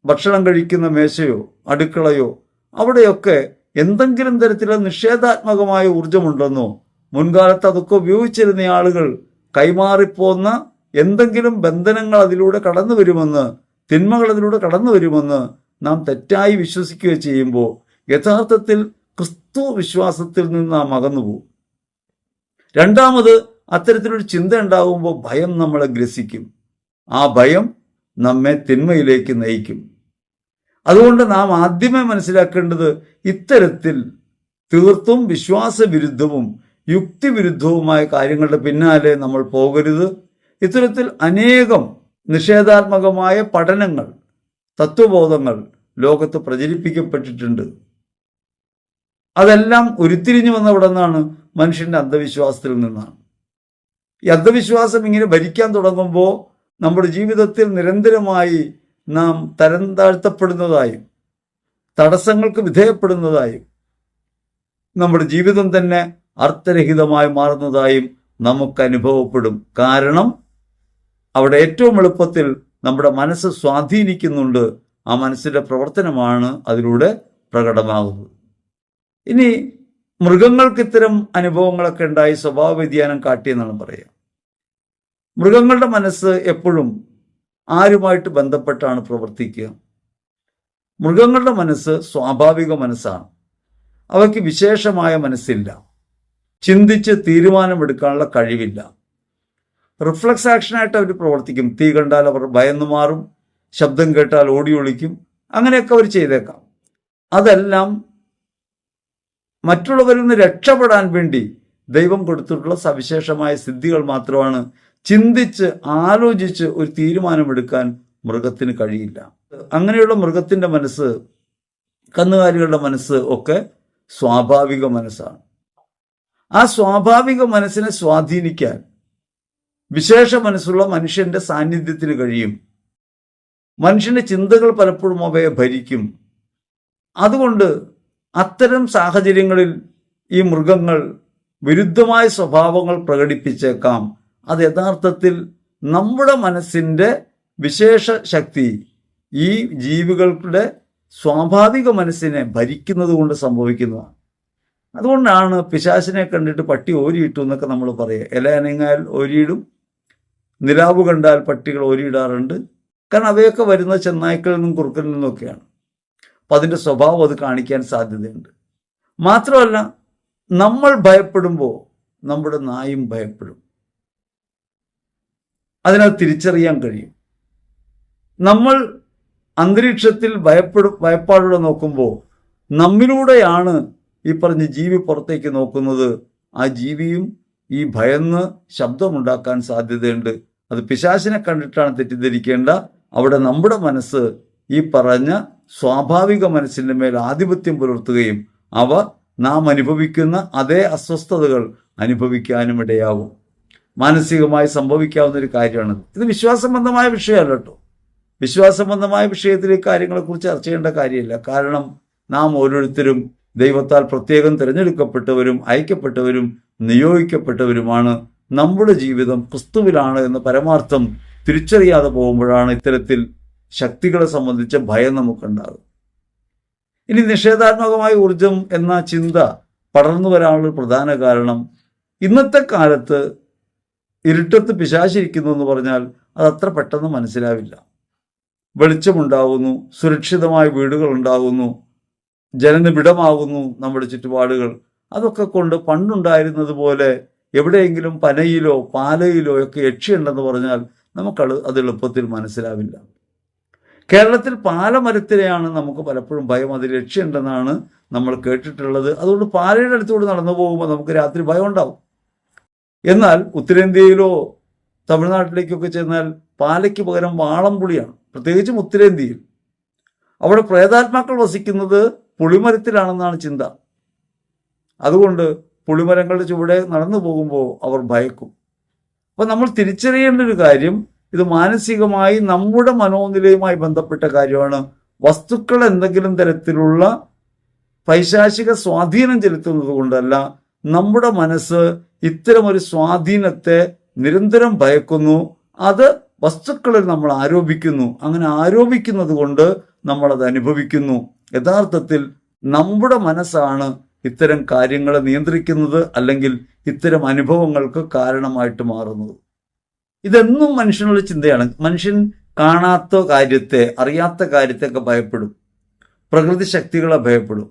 ഭക്ഷണം കഴിക്കുന്ന മേശയോ അടുക്കളയോ അവിടെയൊക്കെ എന്തെങ്കിലും തരത്തിലുള്ള നിഷേധാത്മകമായ ഊർജമുണ്ടെന്നോ മുൻകാലത്ത് അതൊക്കെ ഉപയോഗിച്ചിരുന്ന ആളുകൾ കൈമാറിപ്പോന്ന എന്തെങ്കിലും ബന്ധനങ്ങൾ അതിലൂടെ കടന്നു വരുമെന്ന്, തിന്മകൾ അതിലൂടെ കടന്നു വരുമെന്ന് നാം തെറ്റായി വിശ്വസിക്കുകയോ ചെയ്യുമ്പോൾ യഥാർത്ഥത്തിൽ ക്രിസ്തു വിശ്വാസത്തിൽ നിന്ന് നാം അകന്നുപോകും. രണ്ടാമത്, അത്തരത്തിലൊരു ചിന്ത ഉണ്ടാകുമ്പോൾ ഭയം നമ്മളെ ഗ്രസിക്കും. ആ ഭയം നമ്മെ തിന്മയിലേക്ക് നയിക്കും. അതുകൊണ്ട് നാം ആദ്യമേ മനസ്സിലാക്കേണ്ടത്, ഇത്തരത്തിൽ തീർത്തും വിശ്വാസവിരുദ്ധവും യുക്തിവിരുദ്ധവുമായ കാര്യങ്ങളുടെ പിന്നാലെ നമ്മൾ പോകരുത്. ഇത്തരത്തിൽ അനേകം നിഷേധാത്മകമായ പഠനങ്ങൾ, തത്വബോധങ്ങൾ ലോകത്ത് പ്രചരിപ്പിക്കപ്പെട്ടിട്ടുണ്ട്. അതെല്ലാം ഉരുത്തിരിഞ്ഞു വന്നവിടെ നിന്നാണ്, മനുഷ്യന്റെ അന്ധവിശ്വാസത്തിൽ നിന്നാണ്. ഈ അന്ധവിശ്വാസം ഇങ്ങനെ ഭരിക്കാൻ തുടങ്ങുമ്പോൾ നമ്മുടെ ജീവിതത്തിൽ നിരന്തരമായി നാം തരം താഴ്ത്തപ്പെടുന്നതായും തടസ്സങ്ങൾക്ക് വിധേയപ്പെടുന്നതായും നമ്മുടെ ജീവിതം തന്നെ അർത്ഥരഹിതമായി മാറുന്നതായും നമുക്ക് അനുഭവപ്പെടും. കാരണം അവിടെ ഏറ്റവും എളുപ്പത്തിൽ നമ്മുടെ മനസ്സ് സ്വാധീനിക്കുന്നുണ്ട്. ആ മനസ്സിന്റെ പ്രവർത്തനമാണ് അതിലൂടെ പ്രകടമാകുന്നത്. ഇനി മൃഗങ്ങൾക്ക് ഇത്തരം അനുഭവങ്ങളൊക്കെ ഉണ്ടായി സ്വഭാവ വ്യതിയാനം കാട്ടിയെന്നാണ് പറയുക. മൃഗങ്ങളുടെ മനസ്സ് എപ്പോഴും ആരുമായിട്ട് ബന്ധപ്പെട്ടാണ് പ്രവർത്തിക്കുക. മൃഗങ്ങളുടെ മനസ്സ് സ്വാഭാവിക മനസ്സാണ്. അവയ്ക്ക് വിശേഷമായ മനസ്സില്ല, ചിന്തിച്ച് തീരുമാനമെടുക്കാനുള്ള കഴിവില്ല. റിഫ്ലക്സ് ആക്ഷനായിട്ട് അവർ പ്രവർത്തിക്കും. തീ കണ്ടാൽ അവർ ഭയന്നു മാറും, ശബ്ദം കേട്ടാൽ ഓടി ഒളിക്കും, അങ്ങനെയൊക്കെ അവർ ചെയ്തേക്കാം. അതെല്ലാം മറ്റുള്ളവരിൽ നിന്ന് രക്ഷപ്പെടാൻ വേണ്ടി ദൈവം കൊടുത്തിട്ടുള്ള സവിശേഷമായ സിദ്ധികൾ മാത്രമാണ്. ചിന്തിച്ച് ആലോചിച്ച് ഒരു തീരുമാനമെടുക്കാൻ മൃഗത്തിന് കഴിയില്ല. അങ്ങനെയുള്ള മൃഗത്തിൻ്റെ മനസ്സ്, കന്നുകാലികളുടെ മനസ്സ് ഒക്കെ സ്വാഭാവിക മനസ്സാണ്. ആ സ്വാഭാവിക മനസ്സിനെ സ്വാധീനിക്കാൻ വിശേഷ മനസ്സുള്ള മനുഷ്യന്റെ സാന്നിധ്യത്തിന് കഴിയും. മനുഷ്യന്റെ ചിന്തകൾ പലപ്പോഴും അവയെ ഭരിക്കും. അതുകൊണ്ട് അത്തരം സാഹചര്യങ്ങളിൽ ഈ മൃഗങ്ങൾ വിരുദ്ധമായ സ്വഭാവങ്ങൾ പ്രകടിപ്പിച്ചേക്കാം. അത് യഥാർത്ഥത്തിൽ നമ്മുടെ മനസ്സിൻ്റെ വിശേഷ ശക്തി ഈ ജീവികളുടെ സ്വാഭാവിക മനസ്സിനെ ഭരിക്കുന്നത് കൊണ്ട് സംഭവിക്കുന്നതാണ്. അതുകൊണ്ടാണ് പിശാചിനെ കണ്ടിട്ട് പട്ടി ഓരിയിട്ടു എന്നൊക്കെ നമ്മൾ പറയുക. ഇല അനങ്ങിയാൽ ഓരിയിടും, നിലാവ് കണ്ടാൽ പട്ടികൾ ഓരിയിടാറുണ്ട്. കാരണം അവയൊക്കെ വരുന്ന ചെന്നായ്ക്കളിൽ നിന്നും കുറുക്കനിൽ നിന്നൊക്കെയാണ്. അപ്പം അതിൻ്റെ സ്വഭാവം അത് കാണിക്കാൻ സാധ്യതയുണ്ട്. മാത്രമല്ല, നമ്മൾ ഭയപ്പെടുമ്പോൾ നമ്മുടെ നായും ഭയപ്പെടും. അതിനത് തിരിച്ചറിയാൻ കഴിയും. നമ്മൾ അന്തരീക്ഷത്തിൽ ഭയപ്പാടോടെ നോക്കുമ്പോൾ നമ്മിലൂടെയാണ് ഈ പറഞ്ഞ ജീവി പുറത്തേക്ക് നോക്കുന്നത്. ആ ജീവിയും ഈ ഭയന്ന് ശബ്ദമുണ്ടാക്കാൻ സാധ്യതയുണ്ട്. അത് പിശാചിനെ കണ്ടിട്ടാണ് തെറ്റിദ്ധരിക്കേണ്ട. അവിടെ നമ്മുടെ മനസ്സ് ഈ പറഞ്ഞ സ്വാഭാവിക മനസ്സിൻ്റെ മേൽ ആധിപത്യം പുലർത്തുകയും അവ നാം അനുഭവിക്കുന്ന അതേ അസ്വസ്ഥതകൾ അനുഭവിക്കാനും ഇടയാവും. മാനസികമായി സംഭവിക്കാവുന്ന ഒരു കാര്യമാണ്. ഇത് വിശ്വാസബന്ധമായ വിഷയമല്ല കേട്ടോ. വിശ്വാസബന്ധമായ വിഷയത്തിൽ ഈ കാര്യങ്ങളെക്കുറിച്ച് ചർച്ച ചെയ്യേണ്ട കാര്യമില്ല. കാരണം നാം ഓരോരുത്തരും ദൈവത്താൽ പ്രത്യേകം തിരഞ്ഞെടുക്കപ്പെട്ടവരും അയക്കപ്പെട്ടവരും നിയോഗിക്കപ്പെട്ടവരുമാണ്. നമ്മുടെ ജീവിതം ക്രിസ്തുവിലാണ് എന്ന പരമാർത്ഥം തിരിച്ചറിയാതെ പോകുമ്പോഴാണ് ഇത്തരത്തിൽ ശക്തികളെ സംബന്ധിച്ച ഭയം നമുക്കുണ്ടാകും. ഇനി നിഷേധാത്മകമായ ഊർജം എന്ന ചിന്ത പടർന്നു വരാനുള്ള പ്രധാന കാരണം, ഇന്നത്തെ കാലത്ത് ഇരുട്ടത്ത് പിശാചിരിക്കുന്നു എന്ന് പറഞ്ഞാൽ അത് അത്ര പെട്ടെന്ന് മനസ്സിലാവില്ല. വെളിച്ചമുണ്ടാകുന്നു, സുരക്ഷിതമായ വീടുകൾ ഉണ്ടാകുന്നു, ജനനിബിഡമാകുന്നു നമ്മുടെ ചുറ്റുപാടുകൾ. അതൊക്കെ കൊണ്ട് പണ്ടുണ്ടായിരുന്നത് പോലെ എവിടെയെങ്കിലും പനയിലോ പാലയിലോ ഒക്കെ യക്ഷിയുണ്ടെന്ന് പറഞ്ഞാൽ അത് എളുപ്പത്തിൽ മനസ്സിലാവില്ല. കേരളത്തിൽ പാലമരത്തിനെയാണ് നമുക്ക് പലപ്പോഴും ഭയം. അതിൽ യക്ഷിയുണ്ടെന്നാണ് നമ്മൾ കേട്ടിട്ടുള്ളത്. അതുകൊണ്ട് പാലയുടെ അടുത്തുകൂടി നടന്നു പോകുമ്പോൾ നമുക്ക് രാത്രി ഭയം ഉണ്ടാവും. എന്നാൽ ഉത്തരേന്ത്യയിലോ തമിഴ്നാട്ടിലേക്കൊക്കെ ചെന്നാൽ പാലയ്ക്ക് പകരം വാളംപുളിയാണ്. പ്രത്യേകിച്ചും ഉത്തരേന്ത്യയിൽ അവിടെ പ്രേതാത്മാക്കൾ വസിക്കുന്നത് പുളിമരത്തിലാണെന്നാണ് ചിന്ത. അതുകൊണ്ട് പുളിമരങ്ങളുടെ ചുവടെ നടന്നു പോകുമ്പോൾ അവർ ഭയക്കും. അപ്പം നമ്മൾ തിരിച്ചറിയേണ്ട ഒരു കാര്യം, ഇത് മാനസികമായി നമ്മുടെ മനോനിലയുമായി ബന്ധപ്പെട്ട കാര്യമാണ്. വസ്തുക്കൾ എന്തെങ്കിലും തരത്തിലുള്ള പൈശാചിക സ്വാധീനം ചെലുത്തുന്നത് കൊണ്ടല്ല. നമ്മുടെ മനസ്സ് ഇത്തരമൊരു സ്വാധീനത്തെ നിരന്തരം ഭയക്കുന്നു. അത് വസ്തുക്കളിൽ നമ്മൾ ആരോപിക്കുന്നു. അങ്ങനെ ആരോപിക്കുന്നത് കൊണ്ട് നമ്മളത് അനുഭവിക്കുന്നു. യഥാർത്ഥത്തിൽ നമ്മുടെ മനസ്സാണ് ഇത്തരം കാര്യങ്ങളെ നിയന്ത്രിക്കുന്നത്, അല്ലെങ്കിൽ ഇത്തരം അനുഭവങ്ങൾക്ക് കാരണമായിട്ട് മാറുന്നത്. ഇതെന്നും മനുഷ്യനുള്ള ചിന്തയാണ്. മനുഷ്യൻ കാണാത്ത കാര്യത്തെ, അറിയാത്ത കാര്യത്തെയൊക്കെ ഭയപ്പെടും, പ്രകൃതി ശക്തികളെ ഭയപ്പെടും.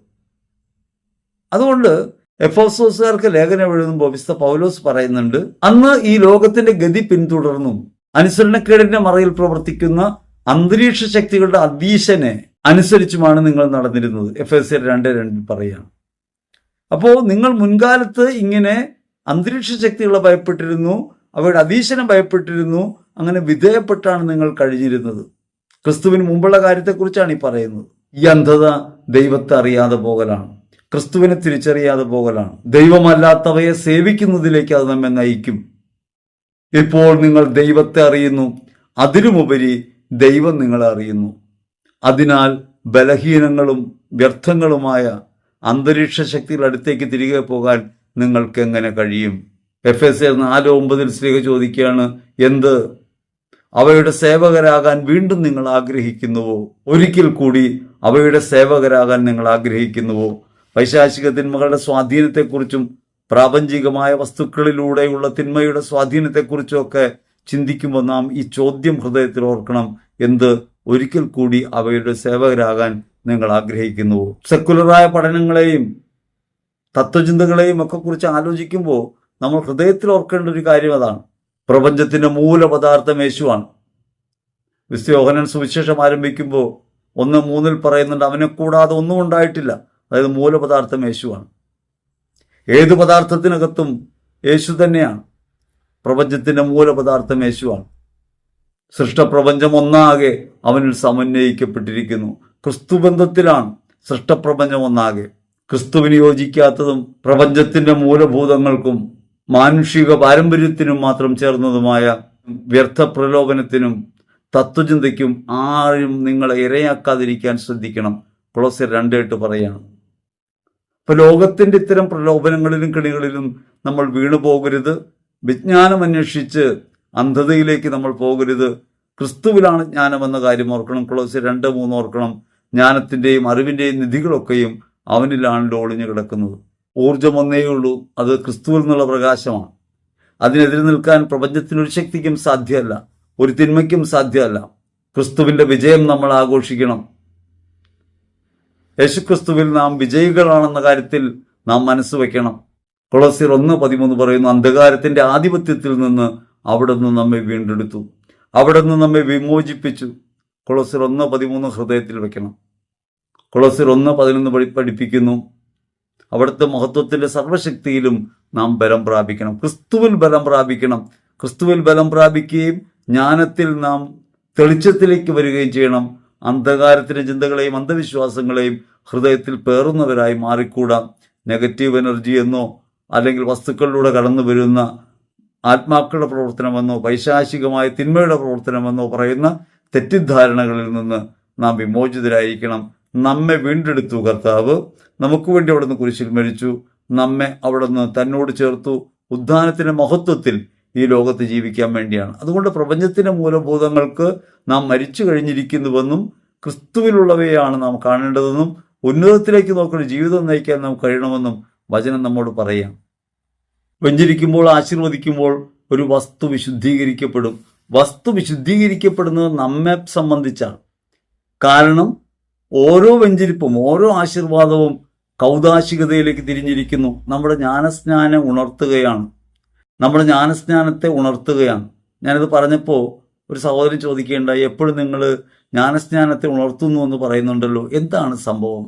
അതുകൊണ്ട് എഫെസോസുകാർക്ക് ലേഖനം എഴുതുമ്പോൾ വിശുദ്ധ പൗലോസ് പറയുന്നുണ്ട്, അന്ന് ഈ ലോകത്തിന്റെ ഗതി പിന്തുടർന്നും അനുസരണക്കേടിന്റെ മറയിൽ പ്രവർത്തിക്കുന്ന അന്തരീക്ഷ ശക്തികളുടെ അധീശനെ അനുസരിച്ചുമാണ് നിങ്ങൾ നടന്നിരുന്നത്. എഫെസ്യർ 2:2 പറയുകയാണ്. അപ്പോൾ നിങ്ങൾ മുൻകാലത്ത് ഇങ്ങനെ അന്തരീക്ഷ ശക്തികളെ ഭയപ്പെട്ടിരുന്നു, അവയുടെ അധീശനെ ഭയപ്പെട്ടിരുന്നു. അങ്ങനെ വിധേയപ്പെട്ടാണ് നിങ്ങൾ കഴിഞ്ഞിരുന്നത്. ക്രിസ്തുവിന് മുമ്പുള്ള കാര്യത്തെക്കുറിച്ചാണ് ഈ പറയുന്നത്. ഈ അന്ധത ദൈവത്തെ അറിയാതെ പോകലാണ്, ക്രിസ്തുവിനെ തിരിച്ചറിയാതെ പോകലാണ്. ദൈവമല്ലാത്തവയെ സേവിക്കുന്നതിലേക്ക് അത് നമ്മെ നയിക്കും. ഇപ്പോൾ നിങ്ങൾ ദൈവത്തെ അറിയുന്നു, അതിനുമുപരി ദൈവം നിങ്ങളെ അറിയുന്നു. അതിനാൽ ബലഹീനങ്ങളും വ്യർത്ഥങ്ങളുമായ അന്തരീക്ഷ ശക്തികളുടെ അടുത്തേക്ക് തിരികെ പോകാൻ നിങ്ങൾക്ക് എങ്ങനെ കഴിയും? എഫെസ്യർ 4:9 സ്ലീഹ ചോദിക്കുകയാണ്, എന്ത് അവയുടെ സേവകരാകാൻ വീണ്ടും നിങ്ങൾ ആഗ്രഹിക്കുന്നുവോ? ഒരിക്കൽ കൂടി അവയുടെ സേവകരാകാൻ നിങ്ങൾ ആഗ്രഹിക്കുന്നുവോ? പൈശാചിക തിന്മകളുടെ സ്വാധീനത്തെക്കുറിച്ചും പ്രാപഞ്ചികമായ വസ്തുക്കളിലൂടെയുള്ള തിന്മയുടെ സ്വാധീനത്തെക്കുറിച്ചും ഒക്കെ ചിന്തിക്കുമ്പോൾ നാം ഈ ചോദ്യം ഹൃദയത്തിൽ ഓർക്കണം, എന്ത് ഒരിക്കൽ കൂടി അവയുടെ സേവകരാകാൻ നിങ്ങൾ ആഗ്രഹിക്കുന്നുവോ? സെക്കുലറായ പഠനങ്ങളെയും തത്വചിന്തകളെയും ഒക്കെ കുറിച്ച് ആലോചിക്കുമ്പോൾ നമ്മൾ ഹൃദയത്തിൽ ഓർക്കേണ്ട ഒരു കാര്യം അതാണ്. പ്രപഞ്ചത്തിന്റെ മൂലപദാർത്ഥം യേശുവാണ്. വിശുദ്ധ യോഹന്നാൻ സുവിശേഷം ആരംഭിക്കുമ്പോൾ 1:3 പറയുന്നുണ്ട്, അവനെ കൂടാതെ ഒന്നും ഉണ്ടായിട്ടില്ല. അതായത് മൂലപദാർത്ഥം യേശുവാണ്. ഏത് പദാർത്ഥത്തിനകത്തും യേശു തന്നെയാണ്. പ്രപഞ്ചത്തിന്റെ മൂലപദാർത്ഥം യേശുവാണ്. സൃഷ്ടപ്രപഞ്ചം ഒന്നാകെ അവനിൽ സമന്വയിക്കപ്പെട്ടിരിക്കുന്നു. ക്രിസ്തുബന്ധത്തിലാണ് സൃഷ്ടപ്രപഞ്ചം ഒന്നാകെ. ക്രിസ്തുവിന് യോജിക്കാത്തതും പ്രപഞ്ചത്തിന്റെ മൂലഭൂതങ്ങൾക്കും മാനുഷിക പാരമ്പര്യത്തിനും മാത്രം ചേർന്നതുമായ വ്യർത്ഥ പ്രലോഭനത്തിനും തത്വചിന്തയ്ക്കും ആരും നിങ്ങളെ ഇരയാക്കാതിരിക്കാൻ ശ്രദ്ധിക്കണം. കൊളോസ്യർ 2:8 പറയാണ്. ഇപ്പൊ ലോകത്തിന്റെ ഇത്തരം പ്രലോഭനങ്ങളിലും കെണികളിലും നമ്മൾ വീണു പോകരുത്. വിജ്ഞാനം അന്വേഷിച്ച് അന്ധതയിലേക്ക് നമ്മൾ പോകരുത്. ക്രിസ്തുവിലാണ് ജ്ഞാനമെന്ന കാര്യം ഓർക്കണം. കൊളോസ്യർ 2:3 ഓർക്കണം. ജ്ഞാനത്തിന്റെയും അറിവിന്റെയും നിധികളൊക്കെയും അവനിലാണല്ലോ ഒളിഞ്ഞു കിടക്കുന്നത്. ഊർജം ഒന്നേയുള്ളൂ, അത് ക്രിസ്തുവിൽ നിന്നുള്ള പ്രകാശമാണ്. അതിനെതിരെ നിൽക്കാൻ പ്രപഞ്ചത്തിനൊരു ശക്തിക്കും സാധ്യമല്ല, ഒരു തിന്മയ്ക്കും സാധ്യമല്ല. ക്രിസ്തുവിന്റെ വിജയം നമ്മൾ ആഘോഷിക്കണം. യേശുക്രിസ്തുവിൽ നാം വിജയികളാണെന്ന കാര്യത്തിൽ നാം മനസ്സ് വയ്ക്കണം. കൊളോസ്യർ 1:13 പറയുന്നു, അന്ധകാരത്തിന്റെ ആധിപത്യത്തിൽ നിന്ന് അവിടെ നിന്ന് നമ്മെ വീണ്ടെടുത്തു, അവിടെ നിന്ന് നമ്മെ വിമോചിപ്പിച്ചു. കൊളോസ്യർ 1:13 ഹൃദയത്തിൽ വെക്കണം. കൊളോസ്യർ 1:11 പഠിപ്പിക്കുന്നു, അവിടുത്തെ മഹത്വത്തിന്റെ സർവശക്തിയിലും നാം ബലം പ്രാപിക്കണം. ക്രിസ്തുവിൽ ബലം പ്രാപിക്കണം. ക്രിസ്തുവിൽ ബലം പ്രാപിക്കുകയും ജ്ഞാനത്തിൽ നാം തെളിച്ചത്തിലേക്ക് വരികയും ചെയ്യണം. അന്ധകാരത്തിന്റെ ചിന്തകളെയും അന്ധവിശ്വാസങ്ങളെയും ഹൃദയത്തിൽ പേറുന്നവരായി മാറിക്കൂടാ. നെഗറ്റീവ് എനർജി എന്നോ അല്ലെങ്കിൽ വസ്തുക്കളിലൂടെ കടന്നു വരുന്ന ആത്മാക്കളുടെ പ്രവർത്തനമെന്നോ പൈശാചികമായ തിന്മയുടെ പ്രവർത്തനമെന്നോ പറയുന്ന തെറ്റിദ്ധാരണകളിൽ നിന്ന് നാം വിമോചിതരായിരിക്കണം. നമ്മെ വീണ്ടെടുത്തു കർത്താവ്. നമുക്ക് വേണ്ടി അവിടുന്ന് കുരിശിൽ മരിച്ചു. നമ്മെ അവിടുന്ന് തന്നോട് ചേർത്തു. ഉദ്ധാനത്തിന്റെ മഹത്വത്തിൽ ഈ ലോകത്ത് ജീവിക്കാൻ വേണ്ടിയാണ്. അതുകൊണ്ട് പ്രപഞ്ചത്തിന്റെ മൂലഭൂതങ്ങൾക്ക് നാം മരിച്ചു കഴിഞ്ഞിരിക്കുന്നുവെന്നും ക്രിസ്തുവിലുള്ളവയാണ് നാം കാണേണ്ടതെന്നും ഉന്നതത്തിലേക്ക് നോക്കുന്ന ജീവിതം നയിക്കാൻ നാം കഴിയണമെന്നും വചനം നമ്മോട് പറയാം. വെഞ്ചരിക്കുമ്പോൾ ആശീർവദിക്കുമ്പോൾ ഒരു വസ്തു വിശുദ്ധീകരിക്കപ്പെടും. വസ്തു വിശുദ്ധീകരിക്കപ്പെടുന്നത് നമ്മെ സംബന്ധിച്ചാണ്. കാരണം ഓരോ വെഞ്ചരിപ്പും ഓരോ ആശീർവാദവും കൗതാശികതയിലേക്ക് തിരിഞ്ഞിരിക്കുന്നു. നമ്മുടെ ജ്ഞാനസ്നാനം ഉണർത്തുകയാണ്. നമ്മുടെ ജ്ഞാനസ്നാനത്തെ ഉണർത്തുകയാണ്. ഞാനിത് പറഞ്ഞപ്പോൾ ഒരു സഹോദരൻ ചോദിക്കുകയുണ്ടായി, എപ്പോഴും നിങ്ങൾ ജ്ഞാനസ്നാനത്തെ ഉണർത്തുന്നു എന്ന് പറയുന്നുണ്ടല്ലോ, എന്താണ് സംഭവം?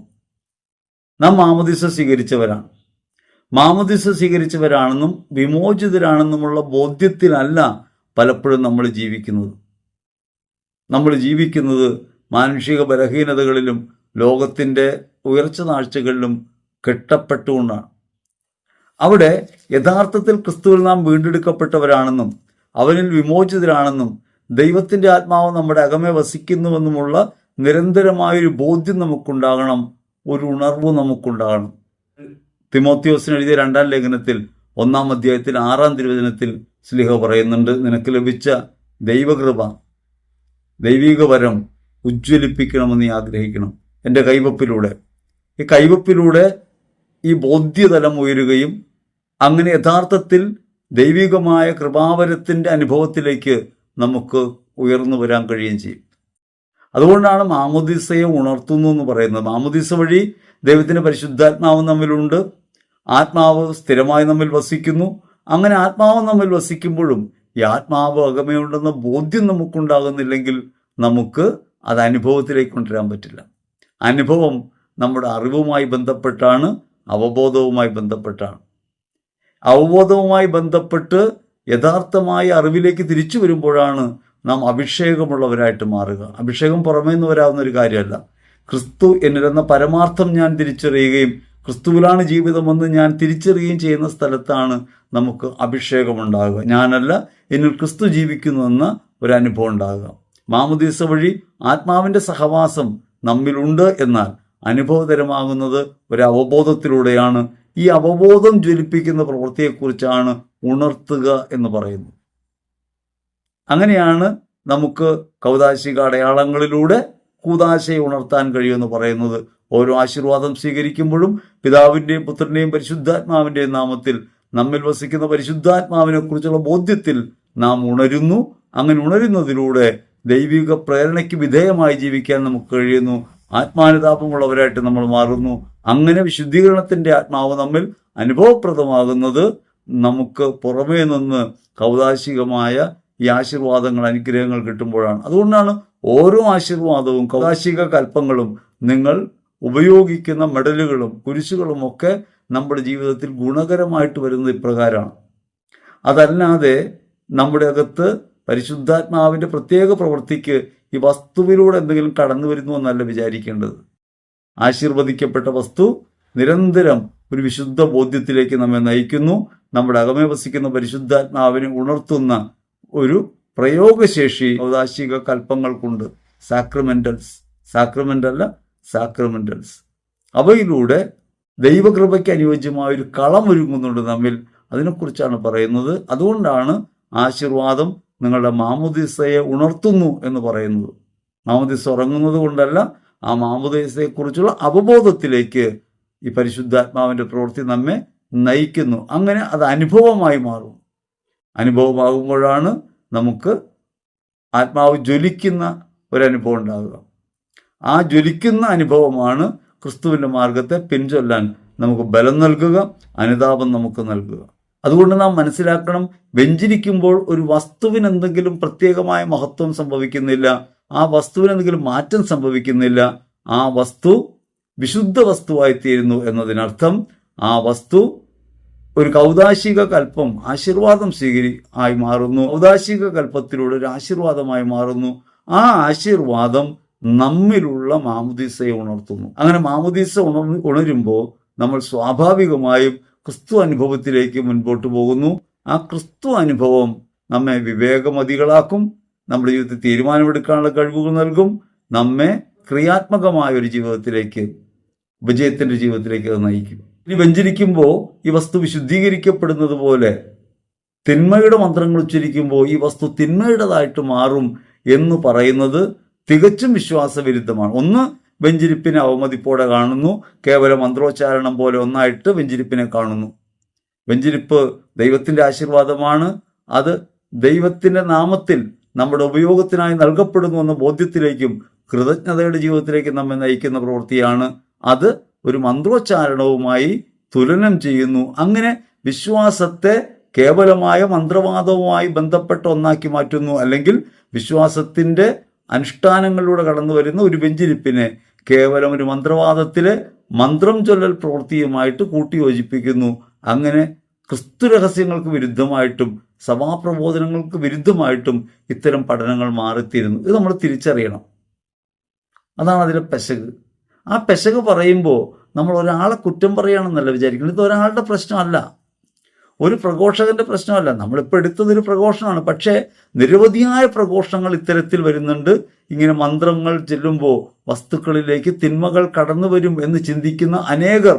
നാം മാമോദീസ സ്വീകരിച്ചവരാണ്. മാമോദീസ സ്വീകരിച്ചവരാണെന്നും വിമോചിതരാണെന്നുമുള്ള ബോധ്യത്തിലല്ല പലപ്പോഴും നമ്മൾ ജീവിക്കുന്നത്. നമ്മൾ ജീവിക്കുന്നത് മാനുഷിക ബലഹീനതകളിലും ലോകത്തിൻ്റെ ഉയർച്ച താഴ്ചകളിലും കെട്ടപ്പെട്ടുകൊണ്ടാണ്. അവിടെ യഥാർത്ഥത്തിൽ ക്രിസ്തുവിൽ നാം വീണ്ടെടുക്കപ്പെട്ടവരാണെന്നും അവനിൽ വിമോചിതരാണെന്നും ദൈവത്തിൻ്റെ ആത്മാവ് നമ്മുടെ അകമേ വസിക്കുന്നുവെന്നുമുള്ള നിരന്തരമായൊരു ബോധ്യം നമുക്കുണ്ടാകണം, ഒരു ഉണർവ് നമുക്കുണ്ടാകണം. തിമോത്തിയോസിന് എഴുതിയ 2-ാം ലേഖനത്തിൽ 1-ാം അധ്യായത്തിൽ 6-ാം തിരുവചനത്തിൽ ശ്ലീഹ പറയുന്നുണ്ട്, നിനക്ക് ലഭിച്ച ദൈവകൃപ, ദൈവിക വരം ഉജ്ജ്വലിപ്പിക്കണമെന്ന് നീ ആഗ്രഹിക്കണം. എൻ്റെ കൈവപ്പിലൂടെ, ഈ കൈവപ്പിലൂടെ ഈ ബോധ്യതലം ഉയരുകയും അങ്ങനെ യഥാർത്ഥത്തിൽ ദൈവികമായ കൃപാവരത്തിൻ്റെ അനുഭവത്തിലേക്ക് നമുക്ക് ഉയർന്നു വരാൻ കഴിയുകയും ചെയ്യും. അതുകൊണ്ടാണ് മാമോദീസയെ ഉണർത്തുന്നു എന്ന് പറയുന്നത്. മാമോദീസ വഴി ദൈവത്തിൻ്റെ പരിശുദ്ധാത്മാവ് നമ്മിലുണ്ട്. ആത്മാവ് സ്ഥിരമായി നമ്മിൽ വസിക്കുന്നു. അങ്ങനെ ആത്മാവ് നമ്മിൽ വസിക്കുമ്പോഴും ഈ ആത്മാവ് അകമയുണ്ടെന്ന ബോധ്യം നമുക്കുണ്ടാകുന്നില്ലെങ്കിൽ നമുക്ക് അത് അനുഭവത്തിലേക്ക് കൊണ്ടുവരാൻ പറ്റില്ല. അനുഭവം നമ്മുടെ അറിവുമായി ബന്ധപ്പെട്ടാണ്, അവബോധവുമായി ബന്ധപ്പെട്ടാണ്. അവബോധവുമായി ബന്ധപ്പെട്ട് യഥാർത്ഥമായ അറിവിലേക്ക് തിരിച്ചു വരുമ്പോഴാണ് നാം അഭിഷേകമുള്ളവരായിട്ട് മാറുക. അഭിഷേകം പുറമേ നിന്ന് വരാവുന്ന ഒരു കാര്യമല്ല. ക്രിസ്തു എന്നിലെന്ന പരമാർത്ഥം ഞാൻ തിരിച്ചറിയുകയും ക്രിസ്തുവിലാണ് ജീവിതമെന്ന് ഞാൻ തിരിച്ചറിയുകയും ചെയ്യുന്ന സ്ഥലത്താണ് നമുക്ക് അഭിഷേകമുണ്ടാകുക. ഞാനല്ല, എന്നിൽ ക്രിസ്തു ജീവിക്കുന്നുവെന്ന ഒരു അനുഭവം ഉണ്ടാകുക. മാമോദീസ വഴി ആത്മാവിൻ്റെ സഹവാസം നമ്മിലുണ്ട്, എന്നാൽ അനുഭവതരമാകുന്നത് ഒരു അവബോധത്തിലൂടെയാണ്. ഈ അവബോധം ജ്വലിപ്പിക്കുന്ന പ്രവൃത്തിയെക്കുറിച്ചാണ് ഉണർത്തുക എന്ന് പറയുന്നത്. അങ്ങനെയാണ് നമുക്ക് കൗദാശിക അടയാളങ്ങളിലൂടെ കൂദാശയെ ഉണർത്താൻ കഴിയുമെന്ന് പറയുന്നത്. ഓരോ ആശീർവാദം സ്വീകരിക്കുമ്പോഴും പിതാവിൻ്റെയും പുത്രൻ്റെയും പരിശുദ്ധാത്മാവിൻ്റെയും നാമത്തിൽ നമ്മിൽ വസിക്കുന്ന പരിശുദ്ധാത്മാവിനെ കുറിച്ചുള്ള ബോധ്യത്തിൽ നാം ഉണരുന്നു. അങ്ങനെ ഉണരുന്നതിലൂടെ ദൈവിക പ്രേരണയ്ക്ക് വിധേയമായി ജീവിക്കാൻ നമുക്ക് കഴിയുന്നു. ആത്മാനുതാപമുള്ളവരായിട്ട് നമ്മൾ മാറുന്നു. അങ്ങനെ വിശുദ്ധീകരണത്തിന്റെ ആത്മാവ് നമ്മിൽ അനുഭവപ്രദമാകുന്നത് നമുക്ക് പുറമേ നിന്ന് കൗദാശികമായ ഈ ആശീർവാദങ്ങൾ, അനുഗ്രഹങ്ങൾ കിട്ടുമ്പോഴാണ്. അതുകൊണ്ടാണ് ഓരോ ആശീർവാദവും, കൗദാശിക കൽപ്പങ്ങളും, നിങ്ങൾ ഉപയോഗിക്കുന്ന മെഡലുകളും കുരിശുകളും ഒക്കെ നമ്മുടെ ജീവിതത്തിൽ ഗുണകരമായിട്ട് വരുന്നത് ഇപ്രകാരമാണ്. അതല്ലാതെ നമ്മുടെ അകത്ത് പരിശുദ്ധാത്മാവിൻ്റെ പ്രത്യേക പ്രവൃത്തിക്ക് ഈ വസ്തുവിലൂടെ എന്തെങ്കിലും കടന്നു വരുന്നു എന്നല്ല വിചാരിക്കേണ്ടത്. ആശീർവദിക്കപ്പെട്ട വസ്തു നിരന്തരം ഒരു വിശുദ്ധ ബോധ്യത്തിലേക്ക് നമ്മെ നയിക്കുന്നു. നമ്മുടെ അകമേ വസിക്കുന്ന പരിശുദ്ധാത്മാവിനെ ഉണർത്തുന്ന ഒരു പ്രയോഗശേഷി ഔദാശിക കൽപ്പങ്ങൾക്കുണ്ട്. സാക്രമെന്റൽസ് അവയിലൂടെ ദൈവകൃപയ്ക്ക് അനുയോജ്യമായ ഒരു കളം ഒരുങ്ങുന്നുണ്ട് നമ്മിൽ. അതിനെക്കുറിച്ചാണ് പറയുന്നത്. അതുകൊണ്ടാണ് ആശീർവാദം നിങ്ങളുടെ മാമോദീസയെ ഉണർത്തുന്നു എന്ന് പറയുന്നത്. മാമോദീസ ഉറങ്ങുന്നത് കൊണ്ടല്ല, ആ മാമോദീസയെക്കുറിച്ചുള്ള അവബോധത്തിലേക്ക് ഈ പരിശുദ്ധാത്മാവിൻ്റെ പ്രവൃത്തി നമ്മെ നയിക്കുന്നു. അങ്ങനെ അത് അനുഭവമായി മാറും. അനുഭവമാകുമ്പോഴാണ് നമുക്ക് ആത്മാവ് ജ്വലിക്കുന്ന ഒരനുഭവം ഉണ്ടാകുക. ആ ജ്വലിക്കുന്ന അനുഭവമാണ് ക്രിസ്തുവിൻ്റെ മാർഗത്തെ പിൻചൊല്ലാൻ നമുക്ക് ബലം നൽകുക, അനുതാപം നമുക്ക് നൽകുക. അതുകൊണ്ട് നാം മനസ്സിലാക്കണം, വെഞ്ചരിക്കുമ്പോൾ ഒരു വസ്തുവിന് എന്തെങ്കിലും പ്രത്യേകമായ മഹത്വം സംഭവിക്കുന്നില്ല, ആ വസ്തുവിന് എന്തെങ്കിലും മാറ്റം സംഭവിക്കുന്നില്ല. ആ വസ്തു വിശുദ്ധ വസ്തുവായിത്തീരുന്നു എന്നതിനർത്ഥം ആ വസ്തു ഒരു കൗദാശിക കൽപ്പം, ആശീർവാദം ആയി മാറുന്നു. കൗദാശിക കൽപ്പത്തിലൂടെ ഒരു ആശീർവാദമായി മാറുന്നു. ആ ആശീർവാദം നമ്മിലുള്ള മാമോദീസയെ ഉണർത്തുന്നു. അങ്ങനെ മാമോദീസ ഉണരുമ്പോൾ നമ്മൾ സ്വാഭാവികമായും ക്രിസ്തു അനുഭവത്തിലേക്ക് മുൻപോട്ട് പോകുന്നു. ആ ക്രിസ്തു അനുഭവം നമ്മെ വിവേകമതികളാക്കും, നമ്മുടെ ജീവിതത്തിൽ തീരുമാനമെടുക്കാനുള്ള കഴിവുകൾ നൽകും, നമ്മെ ക്രിയാത്മകമായ ഒരു ജീവിതത്തിലേക്ക്, വിജയത്തിന്റെ ജീവിതത്തിലേക്ക് അത് നയിക്കും. ഇനി വെഞ്ചരിക്കുമ്പോൾ ഈ വസ്തു വിശുദ്ധീകരിക്കപ്പെടുന്നത് പോലെ തിന്മയുടെ മന്ത്രങ്ങൾ ഉച്ചരിക്കുമ്പോൾ ഈ വസ്തു തിന്മയുടേതായിട്ട് മാറും എന്ന് പറയുന്നത് തികച്ചും വിശ്വാസവിരുദ്ധമാണ്. ഒന്ന്, വെഞ്ചരിപ്പിനെ അവമതിപ്പോടെ കാണുന്നു, കേവല മന്ത്രോച്ചാരണം പോലെ ഒന്നായിട്ട് വെഞ്ചരിപ്പിനെ കാണുന്നു. വെഞ്ചരിപ്പ് ദൈവത്തിൻ്റെ ആശീർവാദമാണ്. അത് ദൈവത്തിൻ്റെ നാമത്തിൽ നമ്മുടെ ഉപയോഗത്തിനായി നൽകപ്പെടുന്നു എന്ന ബോധ്യത്തിലേക്കും കൃതജ്ഞതയുടെ ജീവിതത്തിലേക്കും നമ്മെ നയിക്കുന്ന പ്രവൃത്തിയാണ്. അത് ഒരു മന്ത്രോച്ചാരണവുമായി തുലനം ചെയ്യുന്നു. അങ്ങനെ വിശ്വാസത്തെ കേവലമായ മന്ത്രവാദവുമായി ബന്ധപ്പെട്ട ഒന്നാക്കി മാറ്റുന്നു. അല്ലെങ്കിൽ വിശ്വാസത്തിൻ്റെ അനുഷ്ഠാനങ്ങളിലൂടെ കടന്നു വരുന്ന ഒരു വെഞ്ചരിപ്പിനെ കേവലം ഒരു മന്ത്രവാദത്തിലെ മന്ത്രം ചൊല്ലൽ പ്രവൃത്തിയുമായിട്ട് കൂട്ടിയോജിപ്പിക്കുന്നു. അങ്ങനെ ക്രിസ്തു രഹസ്യങ്ങൾക്ക് വിരുദ്ധമായിട്ടും സഭാപ്രബോധനങ്ങൾക്ക് വിരുദ്ധമായിട്ടും ഇത്തരം പഠനങ്ങൾ മാറിത്തീരുന്നു. ഇത് നമ്മൾ തിരിച്ചറിയണം. അതാണ് അതിലെ പെശക്. ആ പെശക് പറയുമ്പോൾ നമ്മൾ ഒരാളെ കുറ്റം പറയുകയാണെന്നല്ല വിചാരിക്കുന്നത്. ഇത് ഒരാളുടെ പ്രശ്നമല്ല, ഒരു പ്രഘോഷകന്റെ പ്രശ്നമല്ല. നമ്മളിപ്പോൾ എടുത്തതൊരു പ്രഘോഷണമാണ്. പക്ഷേ നിരവധിയായ പ്രഘോഷണങ്ങൾ ഇത്തരത്തിൽ വരുന്നുണ്ട്. ഇങ്ങനെ മന്ത്രങ്ങൾ ചെല്ലുമ്പോൾ വസ്തുക്കളിലേക്ക് തിന്മകൾ കടന്നു വരും എന്ന് ചിന്തിക്കുന്ന അനേകർ,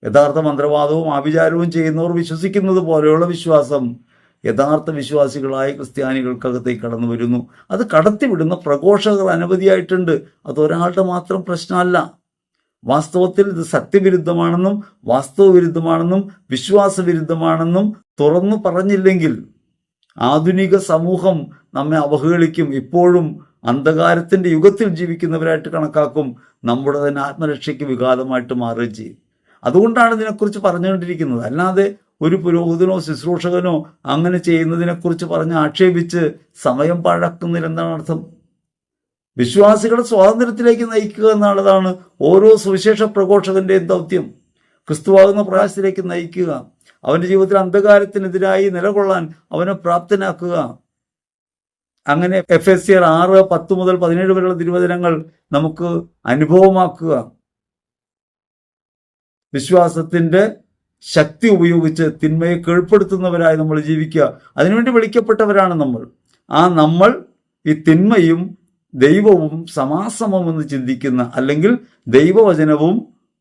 യഥാർത്ഥ മന്ത്രവാദവും ആഭിചാരവും ചെയ്യുന്നവർ വിശ്വസിക്കുന്നത് പോലെയുള്ള വിശ്വാസം യഥാർത്ഥ വിശ്വാസികളായ ക്രിസ്ത്യാനികൾക്കകത്തേക്ക് കടന്നു വരുന്നു. അത് കടത്തിവിടുന്ന പ്രഘോഷകർ അനവധിയായിട്ടുണ്ട്. അത് ഒരാളുടെ മാത്രം പ്രശ്നമല്ല. വാസ്തവത്തിൽ ഇത് സത്യവിരുദ്ധമാണെന്നും വാസ്തവവിരുദ്ധമാണെന്നും വിശ്വാസവിരുദ്ധമാണെന്നും തുറന്നു പറഞ്ഞില്ലെങ്കിൽ ആധുനിക സമൂഹം നമ്മെ അവഹേളിക്കും. ഇപ്പോഴും അന്ധകാരത്തിൻ്റെ യുഗത്തിൽ ജീവിക്കുന്നവരായിട്ട് കണക്കാക്കും. നമ്മുടെ തന്നെ ആത്മരക്ഷയ്ക്ക് വിഘാതമായിട്ട് മാറുകയും ചെയ്യും. അതുകൊണ്ടാണ് ഇതിനെക്കുറിച്ച് പറഞ്ഞുകൊണ്ടിരിക്കുന്നത്. അല്ലാതെ ഒരു പുരോഹിതനോ ശുശ്രൂഷകനോ അങ്ങനെ ചെയ്യുന്നതിനെക്കുറിച്ച് പറഞ്ഞ് ആക്ഷേപിച്ച് സമയം പാഴാക്കുന്നില്ലെന്നാണ് അർത്ഥം. വിശ്വാസികളെ സ്വാതന്ത്ര്യത്തിലേക്ക് നയിക്കുക എന്നുള്ളതാണ് ഓരോ സുവിശേഷ പ്രഘോഷകന്റെയും ദൗത്യം. ക്രിസ്തുവാകുന്ന പ്രകാശത്തിലേക്ക് നയിക്കുക, അവൻ്റെ ജീവിതത്തിൽ അന്ധകാരത്തിനെതിരായി നിലകൊള്ളാൻ അവനെ പ്രാപ്തനാക്കുക. അങ്ങനെ എഫെസ്യർ 6:10 മുതൽ 17 വരെയുള്ള തിരുവചനങ്ങൾ നമുക്ക് അനുഭവമാക്കുക. വിശ്വാസത്തിന്റെ ശക്തി ഉപയോഗിച്ച് തിന്മയെ കീഴ്പ്പെടുത്തുന്നവരായി നമ്മൾ ജീവിക്കുക. അതിനുവേണ്ടി വിളിക്കപ്പെട്ടവരാണ് നമ്മൾ. നമ്മൾ ഈ തിന്മയും ദൈവവും സമാസമമെന്ന് ചിന്തിക്കുന്ന, അല്ലെങ്കിൽ ദൈവവചനവും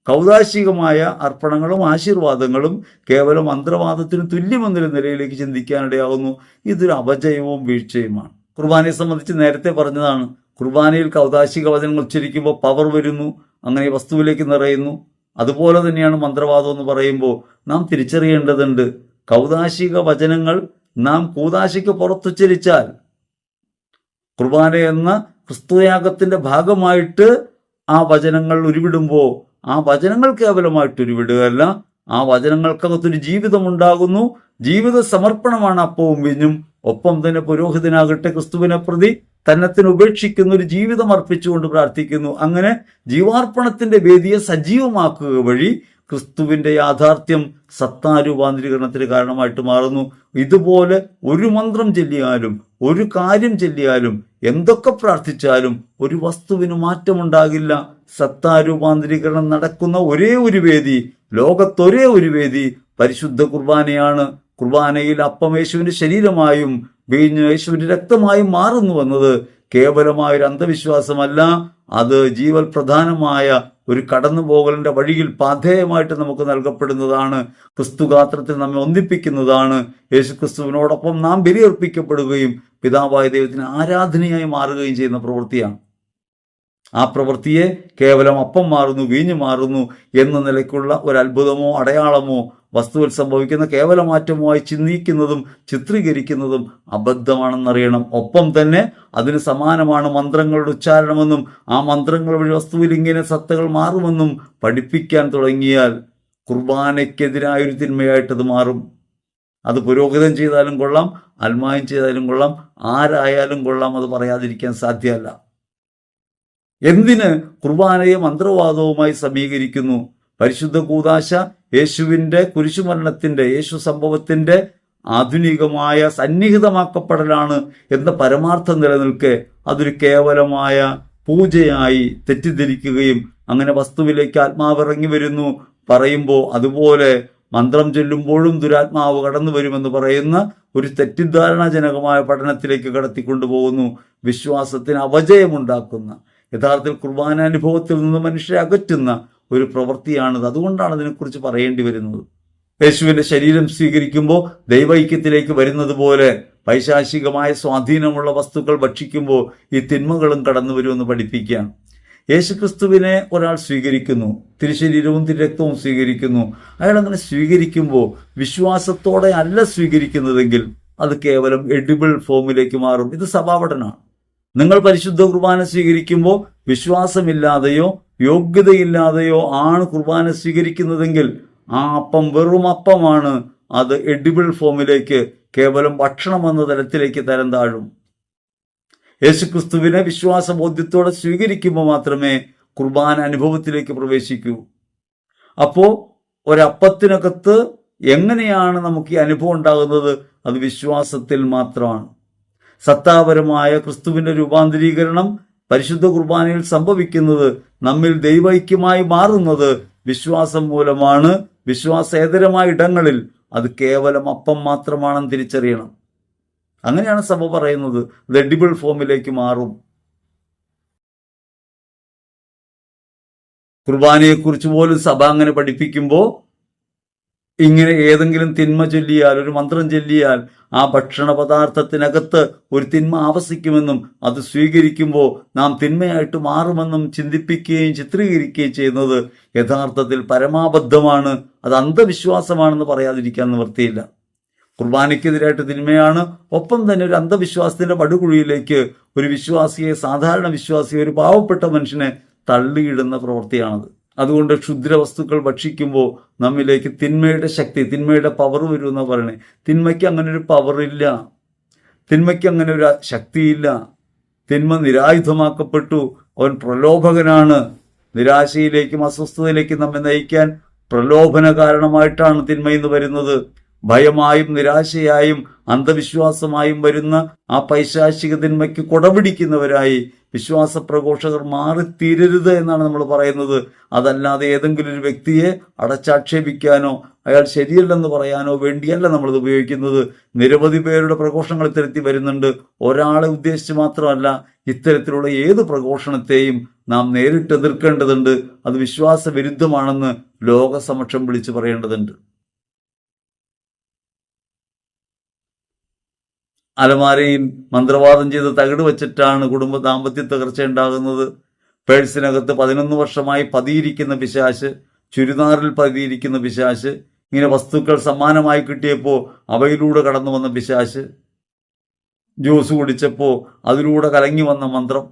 കൗദാശികമായ അർപ്പണങ്ങളും ആശീർവാദങ്ങളും കേവലം മന്ത്രവാദത്തിന് തുല്യമെന്നൊരു നിലയിലേക്ക് ചിന്തിക്കാനിടയാകുന്നു. ഇതൊരു അപജയവും വീഴ്ചയുമാണ്. കുർബാനയെ സംബന്ധിച്ച് നേരത്തെ പറഞ്ഞതാണ്. കുർബാനയിൽ കൗദാശിക വചനങ്ങൾ ഉച്ചരിക്കുമ്പോൾ പവർ വരുന്നു, അങ്ങനെ വസ്തുവിലേക്ക് നിറയുന്നു. അതുപോലെ തന്നെയാണ് മന്ത്രവാദം എന്ന് പറയുമ്പോൾ നാം തിരിച്ചറിയേണ്ടതുണ്ട്. കൗദാശിക വചനങ്ങൾ നാം കൂദാശിക്ക് പുറത്തുച്ചരിച്ചാൽ കുർബാന എന്ന ക്രിസ്തുയാഗത്തിന്റെ ഭാഗമായിട്ട് ആ വചനങ്ങൾ ഉരുവിടുമ്പോൾ ആ വചനങ്ങൾ കേവലമായിട്ട് ഉരുവിടുകയല്ല, ആ വചനങ്ങൾക്കകത്തൊരു ജീവിതം ഉണ്ടാകുന്നു. ജീവിത സമർപ്പണമാണ് അപ്പവും വീഞ്ഞും. ഒപ്പം തന്നെ പുരോഹിതനാകട്ടെ ക്രിസ്തുവിനെ പ്രതി തന്നത്തിന് ഉപേക്ഷിക്കുന്ന ഒരു ജീവിതം അർപ്പിച്ചുകൊണ്ട് പ്രാർത്ഥിക്കുന്നു. അങ്ങനെ ജീവാർപ്പണത്തിന്റെ വേദിയെ സജീവമാക്കുക വഴി ക്രിസ്തുവിന്റെ യാഥാർത്ഥ്യം സത്താരൂപാന്തരീകരണത്തിന് കാരണമായിട്ട് മാറുന്നു. ഇതുപോലെ ഒരു മന്ത്രം ചൊല്ലിയാലും ഒരു കാര്യം ചൊല്ലിയാലും എന്തൊക്കെ പ്രാർത്ഥിച്ചാലും ഒരു വസ്തുവിന് മാറ്റമുണ്ടാകില്ല. സത്താരൂപാന്തരീകരണം നടക്കുന്ന ഒരേ ഒരു വേദി, ലോകത്തൊരേ ഒരു വേദി പരിശുദ്ധ കുർബാനയാണ്. കുർബാനയിൽ അപ്പം യേശുവിന്റെ ശരീരമായും വീഞ്ഞ് യേശുവിന്റെ രക്തമായും മാറുന്നുവെന്നത് കേവലമായൊരു അന്ധവിശ്വാസമല്ല, അത് ജീവൽ പ്രധാനമായ ഒരു കടന്നുപോകലിന്റെ വഴിയിൽ പാഥേയമായിട്ട് നമുക്ക് നൽകപ്പെടുന്നതാണ്. ക്രിസ്തുഗാത്രത്തിൽ നമ്മെ ഒന്നിപ്പിക്കുന്നതാണ്. യേശു ക്രിസ്തുവിനോടൊപ്പം നാം ബലിയർപ്പിക്കപ്പെടുകയും പിതാവായ ദൈവത്തിന് ആരാധനയായി മാറുകയും ചെയ്യുന്ന പ്രവൃത്തിയാണ്. ആ പ്രവൃത്തിയെ കേവലം അപ്പം മാറുന്നു, വീഞ്ഞു മാറുന്നു എന്ന നിലയ്ക്കുള്ള ഒരു അത്ഭുതമോ അടയാളമോ വസ്തുവിൽ സംഭവിക്കുന്ന കേവലമാറ്റമോ ആയി ചിന്തിക്കുന്നതും ചിത്രീകരിക്കുന്നതും അബദ്ധമാണെന്നറിയണം. ഒപ്പം തന്നെ അതിന് സമാനമാണ് മന്ത്രങ്ങളുടെ ഉച്ചാരണമെന്നും ആ മന്ത്രങ്ങൾ വഴി വസ്തുവിൽ ഇങ്ങനെ സത്തകൾ മാറുമെന്നും പഠിപ്പിക്കാൻ തുടങ്ങിയാൽ കുർബാനയ്ക്കെതിരായൊരു തിന്മയായിട്ടത് മാറും. അത് പുരോഹിതൻ ചെയ്താലും കൊള്ളാം, അൽമായം ചെയ്താലും കൊള്ളാം, ആരായാലും കൊള്ളാം, അത് പറയാതിരിക്കാൻ സാധ്യമല്ല. എന്തിന് കുർബാനയെ മന്ത്രവാദവുമായി സമീകരിക്കുന്നു? പരിശുദ്ധ കൂദാശ യേശുവിന്റെ കുരിശുമരണത്തിന്റെ, യേശു സംഭവത്തിന്റെ ആധുനികമായ സന്നിഹിതമാക്കപ്പെടലാണ് എന്ന പരമാർത്ഥം നിലനിൽക്കെ അതൊരു കേവലമായ പൂജയായി തെറ്റിദ്ധരിക്കുകയും അങ്ങനെ വസ്തുവിലേക്ക് ആത്മാവിറങ്ങി വരുന്നു പറയുമ്പോൾ അതുപോലെ മന്ത്രം ചൊല്ലുമ്പോഴും ദുരാത്മാവ് കടന്നു വരുമെന്ന് പറയുന്ന ഒരു തെറ്റിദ്ധാരണാജനകമായ പഠനത്തിലേക്ക് കടത്തിക്കൊണ്ടുപോകുന്നു. വിശ്വാസത്തിന് അപജയമുണ്ടാക്കുന്ന, യഥാർത്ഥത്തിൽ കുർബാനാനുഭവത്തിൽ നിന്ന് മനുഷ്യരെ അകറ്റുന്ന ഒരു പ്രവൃത്തിയാണിത്. അതുകൊണ്ടാണ് അതിനെക്കുറിച്ച് പറയേണ്ടി വരുന്നത്. യേശുവിന്റെ ശരീരം സ്വീകരിക്കുമ്പോൾ ദൈവൈക്യത്തിലേക്ക് വരുന്നത് പോലെ പൈശാചികമായ സ്വാധീനമുള്ള വസ്തുക്കൾ ഭക്ഷിക്കുമ്പോൾ ഈ തിന്മകളും കടന്നു വരുമെന്ന് പഠിപ്പിക്കുകയാണ്. യേശുക്രിസ്തുവിനെ ഒരാൾ സ്വീകരിക്കുന്നു, തിരുശരീരവും തിരുരക്തവും സ്വീകരിക്കുന്നു. അയാൾ അങ്ങനെ സ്വീകരിക്കുമ്പോൾ വിശ്വാസത്തോടെ അല്ല സ്വീകരിക്കുന്നതെങ്കിൽ അത് കേവലം എഡിബിൾ ഫോമിലേക്ക് മാറും. ഇത് സഭാപഠനമാണ്. നിങ്ങൾ പരിശുദ്ധ കുർബാന സ്വീകരിക്കുമ്പോൾ വിശ്വാസമില്ലാതെയോ യോഗ്യതയില്ലാതെയോ ആണ് കുർബാന സ്വീകരിക്കുന്നതെങ്കിൽ ആ അപ്പം വെറും അപ്പമാണ്. അത് എഡിബിൾ ഫോമിലേക്ക്, കേവലം ഭക്ഷണം എന്ന തലത്തിലേക്ക് തരം താഴും. യേശുക്രിസ്തുവിനെ വിശ്വാസബോധ്യത്തോടെ സ്വീകരിക്കുമ്പോൾ മാത്രമേ കുർബാന അനുഭവത്തിലേക്ക് പ്രവേശിക്കൂ. അപ്പോൾ ഒരപ്പത്തിനകത്ത് എങ്ങനെയാണ് നമുക്ക് ഈ അനുഭവം ഉണ്ടാകുന്നത്? അത് വിശ്വാസത്തിൽ മാത്രമാണ്. സത്താപരമായ ക്രിസ്തുവിന്റെ രൂപാന്തരീകരണം പരിശുദ്ധ കുർബാനയിൽ സംഭവിക്കുന്നത്, നമ്മിൽ ദൈവൈക്യമായി മാറുന്നത് വിശ്വാസം മൂലമാണ്. വിശ്വാസേതരമായ ഇടങ്ങളിൽ അത് കേവലം അപ്പം മാത്രമാണെന്ന് തിരിച്ചറിയണം. അങ്ങനെയാണ് സഭ പറയുന്നത്, ഇത് എഡിബിൾ ഫോമിലേക്ക് മാറും. കുർബാനയെക്കുറിച്ച് പോലും സഭ അങ്ങനെ പഠിപ്പിക്കുമ്പോൾ ഇങ്ങനെ ഏതെങ്കിലും തിന്മ ചൊല്ലിയാൽ, ഒരു മന്ത്രം ചൊല്ലിയാൽ ആ ഭക്ഷണ പദാർത്ഥത്തിനകത്ത് ഒരു തിന്മ ആവസിക്കുമെന്നും അത് സ്വീകരിക്കുമ്പോൾ നാം തിന്മയായിട്ട് മാറുമെന്നും ചിന്തിപ്പിക്കുകയും ചിത്രീകരിക്കുകയും ചെയ്യുന്നത് യഥാർത്ഥത്തിൽ പരമാബദ്ധമാണ്. അത് അന്ധവിശ്വാസമാണെന്ന് പറയാതിരിക്കാൻ നിവൃത്തിയില്ല. കുർബാനയ്ക്കെതിരായിട്ട് തിന്മയാണ്. ഒപ്പം തന്നെ ഒരു അന്ധവിശ്വാസത്തിന്റെ പടുകുഴിയിലേക്ക് ഒരു വിശ്വാസിയെ, സാധാരണ വിശ്വാസിയെ, ഒരു പാവപ്പെട്ട മനുഷ്യനെ തള്ളിയിടുന്ന പ്രവൃത്തിയാണത്. അതുകൊണ്ട് ക്ഷുദ്ര വസ്തുക്കൾ ഭക്ഷിക്കുമ്പോൾ നമ്മിലേക്ക് തിന്മയുടെ ശക്തി, തിന്മയുടെ പവർ വരുമെന്നാണ് പറയണേ. തിന്മയ്ക്ക് അങ്ങനെ ഒരു പവറില്ല, തിന്മയ്ക്ക് അങ്ങനെ ഒരു ശക്തിയില്ല. തിന്മ നിരായുധമാക്കപ്പെട്ടു. അവൻ പ്രലോഭകനാണ്. നിരാശയിലേക്കും അസ്വസ്ഥതയിലേക്കും നമ്മെ നയിക്കാൻ പ്രലോഭന കാരണമായിട്ടാണ് തിന്മയിന്ന് വരുന്നത്. ഭയമായും നിരാശയായും അന്ധവിശ്വാസമായും വരുന്ന ആ പൈശാചിക തിന്മയ്ക്ക് കൊടപിടിക്കുന്നവരായി വിശ്വാസ പ്രഘോഷകർ മാറിത്തീരരുത് എന്നാണ് നമ്മൾ പറയുന്നത്. അതല്ലാതെ ഏതെങ്കിലും ഒരു വ്യക്തിയെ അടച്ചാക്ഷേപിക്കാനോ അയാൾ ശരിയല്ലെന്ന് പറയാനോ വേണ്ടിയല്ല നമ്മളിത് ഉപയോഗിക്കുന്നത്. നിരവധി പേരുടെ പ്രഘോഷങ്ങൾ ഇത്തരത്തിൽ വരുന്നുണ്ട്. ഒരാളെ ഉദ്ദേശിച്ച് മാത്രമല്ല, ഇത്തരത്തിലുള്ള ഏത് പ്രഘോഷണത്തെയും നാം നേരിട്ട് എതിർക്കേണ്ടതുണ്ട്. അത് വിശ്വാസ വിരുദ്ധമാണെന്ന് ലോകസമക്ഷം വിളിച്ചു പറയേണ്ടതുണ്ട്. അലമാരയിൽ മന്ത്രവാദം ചെയ്ത് തകിട് വെച്ചിട്ടാണ് കുടുംബ ദാമ്പത്യ തകർച്ച ഉണ്ടാകുന്നത്. പേഴ്സിനകത്ത് 11 വർഷമായി പതിയിരിക്കുന്ന പിശാച്, ചുരിദാറിൽ പതിയിരിക്കുന്ന പിശാച്, ഇങ്ങനെ വസ്തുക്കൾ സമ്മാനമായി കിട്ടിയപ്പോൾ അവയിലൂടെ കടന്നു വന്ന പിശാച്, ജ്യൂസ് കുടിച്ചപ്പോൾ അതിലൂടെ കലങ്ങി വന്ന മന്ത്രം,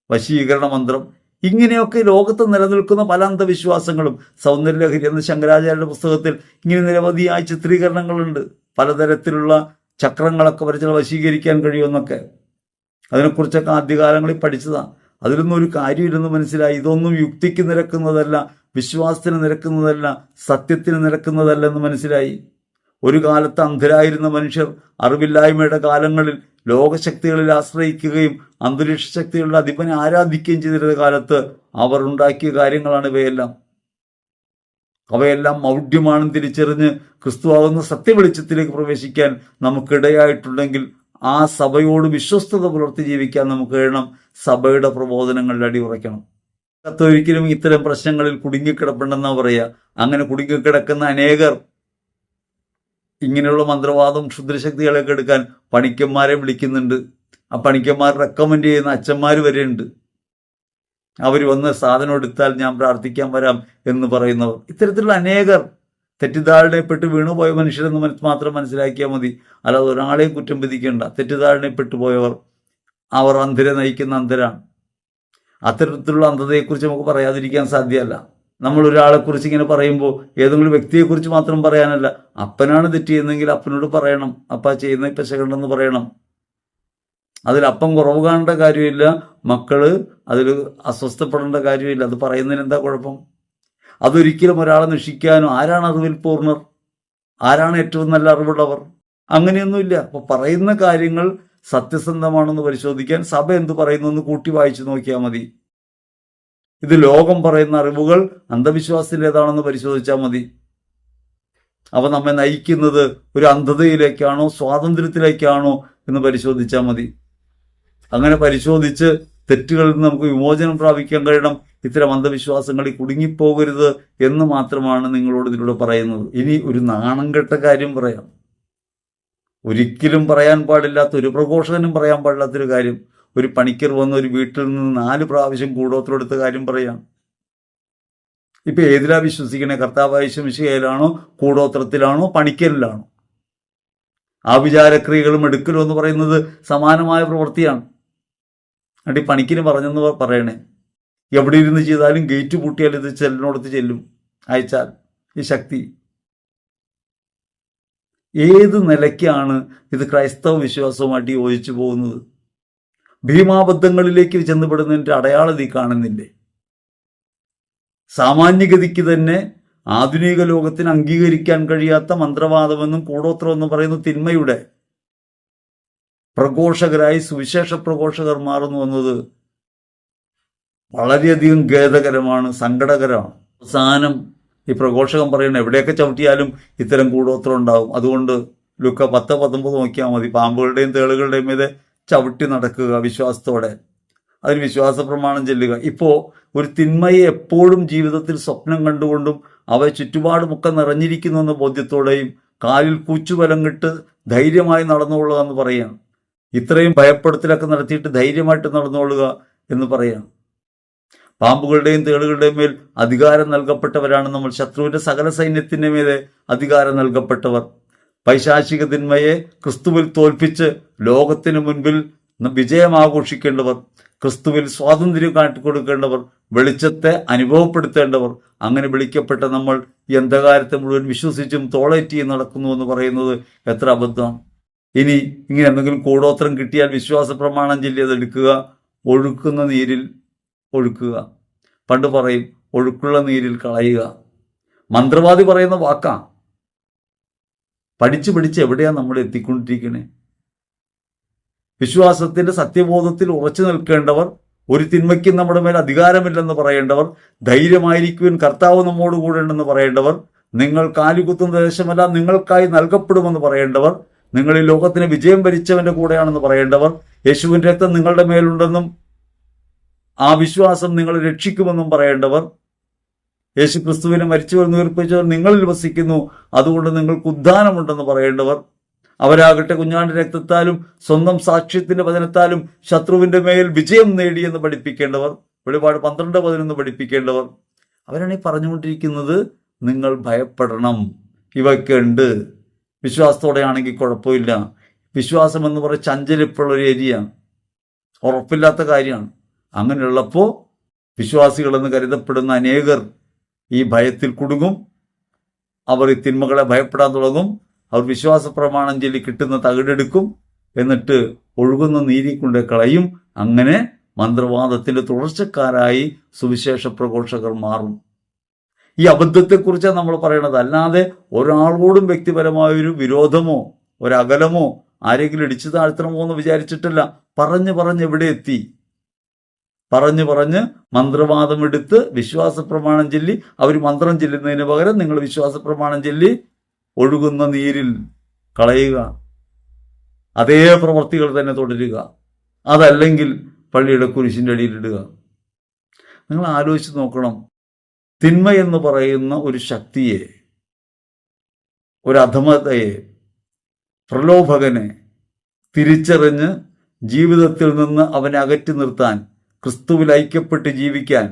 വശീകരണ മന്ത്രം, ഇങ്ങനെയൊക്കെ ലോകത്ത് നിലനിൽക്കുന്ന പല അന്ധവിശ്വാസങ്ങളും, സൗന്ദര്യലഹരി എന്ന ശങ്കരാചാര്യരുടെ പുസ്തകത്തിൽ ഇങ്ങനെ നിരവധിയായ ചിത്രീകരണങ്ങളുണ്ട്. പലതരത്തിലുള്ള ചക്രങ്ങളൊക്കെ വരച്ചാൽ വശീകരിക്കാൻ കഴിയുമെന്നൊക്കെ, അതിനെക്കുറിച്ചൊക്കെ ആദ്യകാലങ്ങളിൽ പഠിച്ചതാണ്. അതിലൊന്നും ഒരു കാര്യമില്ലെന്ന് മനസ്സിലായി. ഇതൊന്നും യുക്തിക്ക് നിരക്കുന്നതല്ല, വിശ്വാസത്തിന് നിരക്കുന്നതല്ല, സത്യത്തിന് നിരക്കുന്നതല്ല എന്ന് മനസ്സിലായി. ഒരു കാലത്ത് അന്ധരായിരുന്ന മനുഷ്യർ അറിവില്ലായ്മയുടെ കാലങ്ങളിൽ ലോകശക്തികളിൽ ആശ്രയിക്കുകയും അന്തരീക്ഷ ശക്തികളുടെ അധിപനെ ആരാധിക്കുകയും ചെയ്തിരുന്ന കാലത്ത് അവർ ഉണ്ടാക്കിയ കാര്യങ്ങളാണ് ഇവയെല്ലാം. അവയെല്ലാം മൗഢ്യമാണെന്ന് തിരിച്ചറിഞ്ഞ് ക്രിസ്തുവാകുന്ന സത്യവെളിച്ചത്തിലേക്ക് പ്രവേശിക്കാൻ നമുക്കിടയായിട്ടുണ്ടെങ്കിൽ ആ സഭയോട് വിശ്വസ്തത പുലർത്തി ജീവിക്കാൻ നമുക്ക് കഴിയണം. സഭയുടെ പ്രബോധനങ്ങളിൽ അടിയുറയ്ക്കണം. ഒരിക്കലും ഇത്തരം പ്രശ്നങ്ങളിൽ കുടുങ്ങിക്കിടപ്പുണ്ടെന്നാ പറയുക. അങ്ങനെ കുടുങ്ങിക്കിടക്കുന്ന അനേകർ ഇങ്ങനെയുള്ള മന്ത്രവാദം ക്ഷുദ്രശക്തികളൊക്കെ എടുക്കാൻ പണിക്കന്മാരെ വിളിക്കുന്നുണ്ട്. ആ പണിക്കന്മാർ റെക്കമെൻഡ് ചെയ്യുന്ന അച്ഛന്മാർ വരെ ഉണ്ട്. അവർ വന്ന് സാധനം എടുത്താൽ ഞാൻ പ്രാർത്ഥിക്കാൻ വരാം എന്ന് പറയുന്നവർ. ഇത്തരത്തിലുള്ള അനേകർ തെറ്റിദ്ധാരണപ്പെട്ട് വീണുപോയ മനുഷ്യരെന്ന് മാത്രം മനസ്സിലാക്കിയാൽ മതി. അല്ലാതെ ഒരാളെയും കുറ്റം വിധിക്കേണ്ട. തെറ്റിദ്ധാരണപ്പെട്ടു പോയവർ, അവർ അന്ധരെ നയിക്കുന്ന അന്ധരാണ്. അത്തരത്തിലുള്ള അന്ധതയെക്കുറിച്ച് നമുക്ക് പറയാതിരിക്കാൻ സാധ്യമല്ല. നമ്മൾ ഒരാളെക്കുറിച്ച് ഇങ്ങനെ പറയുമ്പോൾ ഏതെങ്കിലും വ്യക്തിയെക്കുറിച്ച് മാത്രം പറയാനല്ല. അപ്പനാണ് തെറ്റ് ചെയ്യുന്നതെങ്കിൽ അപ്പനോട് പറയണം, അപ്പ ചെയ്യുന്ന പെശകണ്ടെന്ന് പറയണം. അതിൽ അപ്പം കുറവ് കാണേണ്ട കാര്യമില്ല, മക്കള് അതിൽ അസ്വസ്ഥപ്പെടേണ്ട കാര്യമില്ല. അത് പറയുന്നതിന് എന്താ കുഴപ്പം? അതൊരിക്കലും ഒരാളെ നശിക്കാനോ, ആരാണ് അറിവിൽ പൂർണ്ണർ, ആരാണ് ഏറ്റവും നല്ല അറിവുള്ളവർ, അങ്ങനെയൊന്നുമില്ല. അപ്പോൾ പറയുന്ന കാര്യങ്ങൾ സത്യസന്ധമാണെന്ന് പരിശോധിക്കാൻ സഭ എന്ത് പറയുന്നു എന്ന് കൂട്ടി വായിച്ചു നോക്കിയാൽ മതി. ഇത് ലോകം പറയുന്ന അറിവുകൾ അന്ധവിശ്വാസത്തിലേതാണെന്ന് പരിശോധിച്ചാൽ മതി. അവ നമ്മെ നയിക്കുന്നത് ഒരു അന്ധതയിലേക്കാണോ സ്വാതന്ത്ര്യത്തിലേക്കാണോ എന്ന് പരിശോധിച്ചാൽ മതി. അങ്ങനെ പരിശോധിച്ച് തെറ്റുകളിൽ നിന്ന് നമുക്ക് വിമോചനം പ്രാപിക്കാൻ കഴിയണം. ഇത്തരം അന്ധവിശ്വാസങ്ങളിൽ കുടുങ്ങിപ്പോകരുത് എന്ന് മാത്രമാണ് നിങ്ങളോട് ഇതിലൂടെ പറയുന്നത്. ഇനി ഒരു നാണം കെട്ട കാര്യം പറയാം. ഒരിക്കലും പറയാൻ പാടില്ലാത്ത, ഒരു പ്രഘോഷകനും പറയാൻ പാടില്ലാത്തൊരു കാര്യം. ഒരു പണിക്കർ വന്ന് ഒരു വീട്ടിൽ നിന്ന് 4 പ്രാവശ്യം കൂടോത്രമെടുത്ത കാര്യം പറയാം. ഇപ്പൊ ഏതിലാ വിശ്വസിക്കണേ? കർത്താവായ യേശുമിശിഹായിലാണോ, കൂടോത്രത്തിലാണോ, പണിക്കലിലാണോ? ആ വിചാരക്രിയകളും എടുക്കലും എന്ന് പറയുന്നത് സമാനമായ പ്രവൃത്തിയാണ്. എന്നിട്ട് പണിക്കിന് പറഞ്ഞെന്ന് പറയണേ, എവിടെ ഇരുന്ന് ചെയ്താലും ഗേറ്റ് പൂട്ടിയാൽ ഇത് ചെല്ലിനോടത്ത് ചെല്ലും, അയച്ചാൽ ഈ ശക്തി. ഏത് നിലയ്ക്കാണ് ഇത് ക്രൈസ്തവ വിശ്വാസവുമായിട്ട് യോജിച്ചു പോകുന്നത്? ഭീമാബദ്ധങ്ങളിലേക്ക് ചെന്നപ്പെടുന്നതിൻ്റെ അടയാളം നീ കാണുന്നില്ലേ? സാമാന്യഗതിക്ക് തന്നെ ആധുനിക ലോകത്തിന് അംഗീകരിക്കാൻ കഴിയാത്ത മന്ത്രവാദമെന്നും കൂടോത്രമെന്നും പറയുന്ന തിന്മയുടെ പ്രഘോഷകരായി സുവിശേഷ പ്രഘോഷകർ മാറുന്നു എന്നത് വളരെയധികം ഖേദകരമാണ്, സങ്കടകരമാണ്. അവസാനം ഈ പ്രഘോഷകൻ പറയുന്നത് എവിടെയൊക്കെ ചവിട്ടിയാലും ഇത്തരം കൂടോത്രം ഉണ്ടാവും. അതുകൊണ്ട് ലുക്ക 10:19 നോക്കിയാൽ മതി. പാമ്പുകളുടെയും തേളുകളുടെയും മീതെ ചവിട്ടി നടക്കുക വിശ്വാസത്തോടെ, അതിന് വിശ്വാസ പ്രമാണം ചെല്ലുക. ഇപ്പോൾ ഒരു തിന്മയെ എപ്പോഴും ജീവിതത്തിൽ സ്വപ്നം കണ്ടുകൊണ്ടും അവ ചുറ്റുപാടുമൊക്കെ നിറഞ്ഞിരിക്കുന്നു എന്ന ബോധ്യത്തോടെയും കാലിൽ കൂച്ചുബലം കിട്ട് ധൈര്യമായി നടന്നുകൊള്ളുക എന്ന് പറയാം. ഇത്രയും ഭയപ്പെടുത്തലൊക്കെ നടത്തിയിട്ട് ധൈര്യമായിട്ട് നടന്നുകൊള്ളുക എന്ന് പറയാം. പാമ്പുകളുടെയും തേളുകളുടെയും മേൽ അധികാരം നൽകപ്പെട്ടവരാണ് നമ്മൾ. ശത്രുവിന്റെ സകല സൈന്യത്തിന്റെ മേലെ അധികാരം നൽകപ്പെട്ടവർ. പൈശാചിക തിന്മയെ ക്രിസ്തുവിൽ തോൽപ്പിച്ച് ലോകത്തിന് മുൻപിൽ വിജയം ആഘോഷിക്കേണ്ടവർ, ക്രിസ്തുവിൽ സ്വാതന്ത്ര്യം കാട്ടിക്കൊടുക്കേണ്ടവർ, വെളിച്ചത്തെ അനുഭവപ്പെടുത്തേണ്ടവർ. അങ്ങനെ വിളിക്കപ്പെട്ട നമ്മൾ ഈ അന്ധകാരത്തെ മുഴുവൻ വിശ്വസിച്ചും തോളേറ്റിയും നടക്കുന്നു എന്ന് പറയുന്നത് എത്ര അബദ്ധമാണ്. ഇനി ഇങ്ങനെ എന്തെങ്കിലും കൂടോത്രം കിട്ടിയാൽ വിശ്വാസ പ്രമാണം ചൊല്ലി അതെടുക്കുക, ഒഴുക്കുന്ന നീരിൽ ഒഴുക്കുക. പണ്ട് പറയും ഒഴുക്കുള്ള നീരിൽ കളയുക. മന്ത്രവാദി പറയുന്ന വാക്കാ. പഠിച്ച് എവിടെയാണ് നമ്മൾ എത്തിക്കൊണ്ടിരിക്കണേ? വിശ്വാസത്തിന്റെ സത്യബോധത്തിൽ ഉറച്ചു നിൽക്കേണ്ടവർ, ഒരു തിന്മയ്ക്കും നമ്മുടെ മേൽ അധികാരമില്ലെന്ന് പറയേണ്ടവർ, ധൈര്യമായിരിക്കുവാൻ കർത്താവ് നമ്മോട് കൂടെ ഉണ്ടെന്ന് പറയേണ്ടവർ, നിങ്ങൾ കാലുകുത്തുന്ന ദേശമല്ല നിങ്ങൾക്കായി നൽകപ്പെടുമെന്ന് പറയേണ്ടവർ, നിങ്ങൾ ഈ ലോകത്തിന് വിജയം വരിച്ചവന്റെ കൂടെയാണെന്ന് പറയേണ്ടവർ, യേശുവിന്റെ രക്തം നിങ്ങളുടെ മേലുണ്ടെന്നും ആ വിശ്വാസം നിങ്ങളെ രക്ഷിക്കുമെന്നും പറയേണ്ടവർ, യേശു ക്രിസ്തുവിനെ മരിച്ചവർ ഉയർപ്പിച്ചവർ നിങ്ങളിൽ വസിക്കുന്നു, അതുകൊണ്ട് നിങ്ങൾക്ക് ഉദ്ധാനമുണ്ടെന്ന് പറയേണ്ടവർ, അവരാകട്ടെ കുഞ്ഞാന്റെ രക്തത്താലും സ്വന്തം സാക്ഷ്യത്തിന്റെ വചനത്താലും ശത്രുവിന്റെ മേൽ വിജയം നേടിയെന്ന് പഠിപ്പിക്കേണ്ടവർ, വെളിപാട് 12:11 പഠിപ്പിക്കേണ്ടവർ. അവരാണ് ഈ പറഞ്ഞുകൊണ്ടിരിക്കുന്നത് നിങ്ങൾ ഭയപ്പെടണം, ഇവയൊക്കെ ഉണ്ട്. വിശ്വാസത്തോടെയാണെങ്കിൽ കുഴപ്പമില്ല. വിശ്വാസം എന്ന് പറയുന്ന ചഞ്ചലിപ്പുള്ള ഒരു ഏരിയ, ഉറപ്പില്ലാത്ത കാര്യമാണ്. അങ്ങനെയുള്ളപ്പോൾ വിശ്വാസികളെന്ന് കരുതപ്പെടുന്ന അനേകർ ഈ ഭയത്തിൽ കുടുങ്ങും. അവർ ഈ തിന്മകളെ ഭയപ്പെടാൻ തുടങ്ങും. അവർ വിശ്വാസ പ്രമാണം ചൊല്ലി കിട്ടുന്ന തകിടെടുക്കും, എന്നിട്ട് ഒഴുകുന്ന നീരി കൊണ്ട് കളയും. അങ്ങനെ മന്ത്രവാദത്തിന്റെ തുടർച്ചക്കാരായി സുവിശേഷ പ്രഘോഷകർ മാറും. ഈ അബദ്ധത്തെക്കുറിച്ചാണ് നമ്മൾ പറയണത്. അല്ലാതെ ഒരാളോടും വ്യക്തിപരമായൊരു വിരോധമോ ഒരകലമോ ആരെങ്കിലും ഇടിച്ചു താഴ്ത്തണമോ എന്ന് വിചാരിച്ചിട്ടല്ല. പറഞ്ഞ് എവിടെ എത്തി? പറഞ്ഞ് മന്ത്രവാദം എടുത്ത് വിശ്വാസ പ്രമാണം ചൊല്ലി, അവർ മന്ത്രം ചെല്ലുന്നതിന് പകരം നിങ്ങൾ വിശ്വാസ പ്രമാണം ചൊല്ലി ഒഴുകുന്ന നീരിൽ കളയുക. അതേ പ്രവൃത്തികൾ തന്നെ തുടരുക. അതല്ലെങ്കിൽ പള്ളിയുടെ കുരിശിൻ്റെ അടിയിലിടുക. നിങ്ങൾ ആലോചിച്ച് നോക്കണം. തിന്മ എന്ന് പറയുന്ന ഒരു ശക്തിയെ, ഒരു അധമതയെ, പ്രലോഭകനെ തിരിച്ചറിഞ്ഞ് ജീവിതത്തിൽ നിന്ന് അവനെ അകറ്റി നിർത്താൻ, ക്രിസ്തുവിൽ ഐക്യപ്പെട്ട് ജീവിക്കാൻ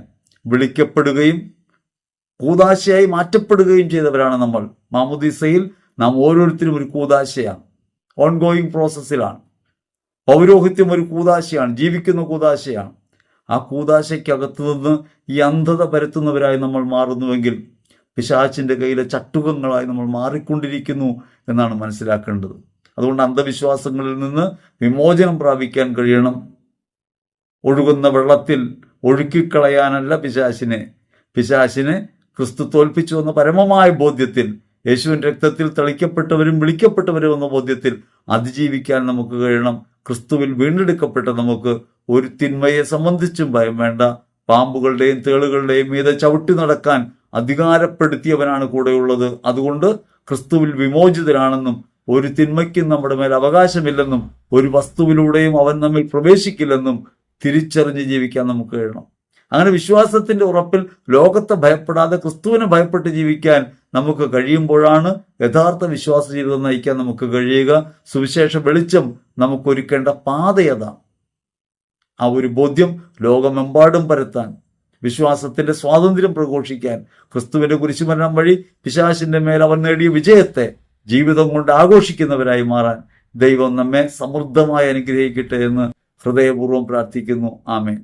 വിളിക്കപ്പെടുകയും കൂദാശയായി മാറ്റപ്പെടുകയും ചെയ്തവരാണ് നമ്മൾ. മാമുദീസയിൽ നാം ഓരോരുത്തരും ഒരു കൂദാശയാണ്. ഓൺഗോയിങ് പ്രോസസ്സിലാണ്. പൗരോഹിത്യം ഒരു കൂദാശയാണ്, ജീവിക്കുന്ന കൂദാശയാണ്. ആ കൂദാശയ്ക്കകത്തു നിന്ന് ഈ അന്ധത പരത്തുന്നവരായി നമ്മൾ മാറുന്നുവെങ്കിൽ പിശാചിന്റെ കയ്യിലെ ചട്ടുകങ്ങളായി നമ്മൾ മാറിക്കൊണ്ടിരിക്കുന്നു എന്നാണ് മനസ്സിലാക്കേണ്ടത്. അതുകൊണ്ട് അന്ധവിശ്വാസങ്ങളിൽ നിന്ന് വിമോചനം പ്രാപിക്കാൻ കഴിയണം. ഒഴുകുന്ന വെള്ളത്തിൽ ഒഴുക്കിക്കളയാനല്ല പിശാചിനെ ക്രിസ്തു തോൽപ്പിച്ചു എന്ന പരമമായ ബോധ്യത്തിൽ, യേശുവിൻ രക്തത്തിൽ തളിക്കപ്പെട്ടവരും വിളിക്കപ്പെട്ടവരും എന്ന ബോധ്യത്തിൽ അതിജീവിക്കാൻ നമുക്ക് കഴിയണം. ക്രിസ്തുവിൽ വീണ്ടെടുക്കപ്പെട്ട നമുക്ക് ഒരു തിന്മയെ സംബന്ധിച്ചും ഭയം വേണ്ട. പാമ്പുകളുടെയും തേളുകളുടെയും മീതെ ചവിട്ടി നടക്കാൻ അധികാരപ്പെടുത്തിയവനാണ് കൂടെയുള്ളത്. അതുകൊണ്ട് ക്രിസ്തുവിൽ വിമോചിതരാണെന്നും ഒരു തിന്മയ്ക്കും നമ്മുടെ മേൽ അവകാശമില്ലെന്നും ഒരു വസ്തുവിലൂടെയും അവൻ നമ്മിൽ പ്രവേശിക്കില്ലെന്നും തിരിച്ചറിഞ്ഞ് ജീവിക്കാൻ നമുക്ക് കഴിയണം. അങ്ങനെ വിശ്വാസത്തിന്റെ ഉറപ്പിൽ ലോകത്തെ ഭയപ്പെടാതെ ക്രിസ്തുവിനെ ഭയപ്പെട്ട് ജീവിക്കാൻ നമുക്ക് കഴിയുമ്പോഴാണ് യഥാർത്ഥ വിശ്വാസ ജീവിതം നയിക്കാൻ നമുക്ക് കഴിയുക. സുവിശേഷ വെളിച്ചം നമുക്കൊരുക്കേണ്ട പാതയതാണ്. ആ ഒരു ബോധ്യം ലോകമെമ്പാടും പരത്താൻ, വിശ്വാസത്തിന്റെ സ്വാതന്ത്ര്യം പ്രഘോഷിക്കാൻ, ക്രിസ്തുവിന്റെ കുരിശുമരണം വഴി പിശാചിന്റെ മേൽ അവൻ നേടിയ വിജയത്തെ ജീവിതം കൊണ്ട് ആഘോഷിക്കുന്നവരായി മാറാൻ ദൈവം നമ്മെ സമൃദ്ധമായി അനുഗ്രഹിക്കട്ടെ എന്ന് ഹൃദയപൂർവ്വം പ്രാർത്ഥിക്കുന്നു. ആമേൻ.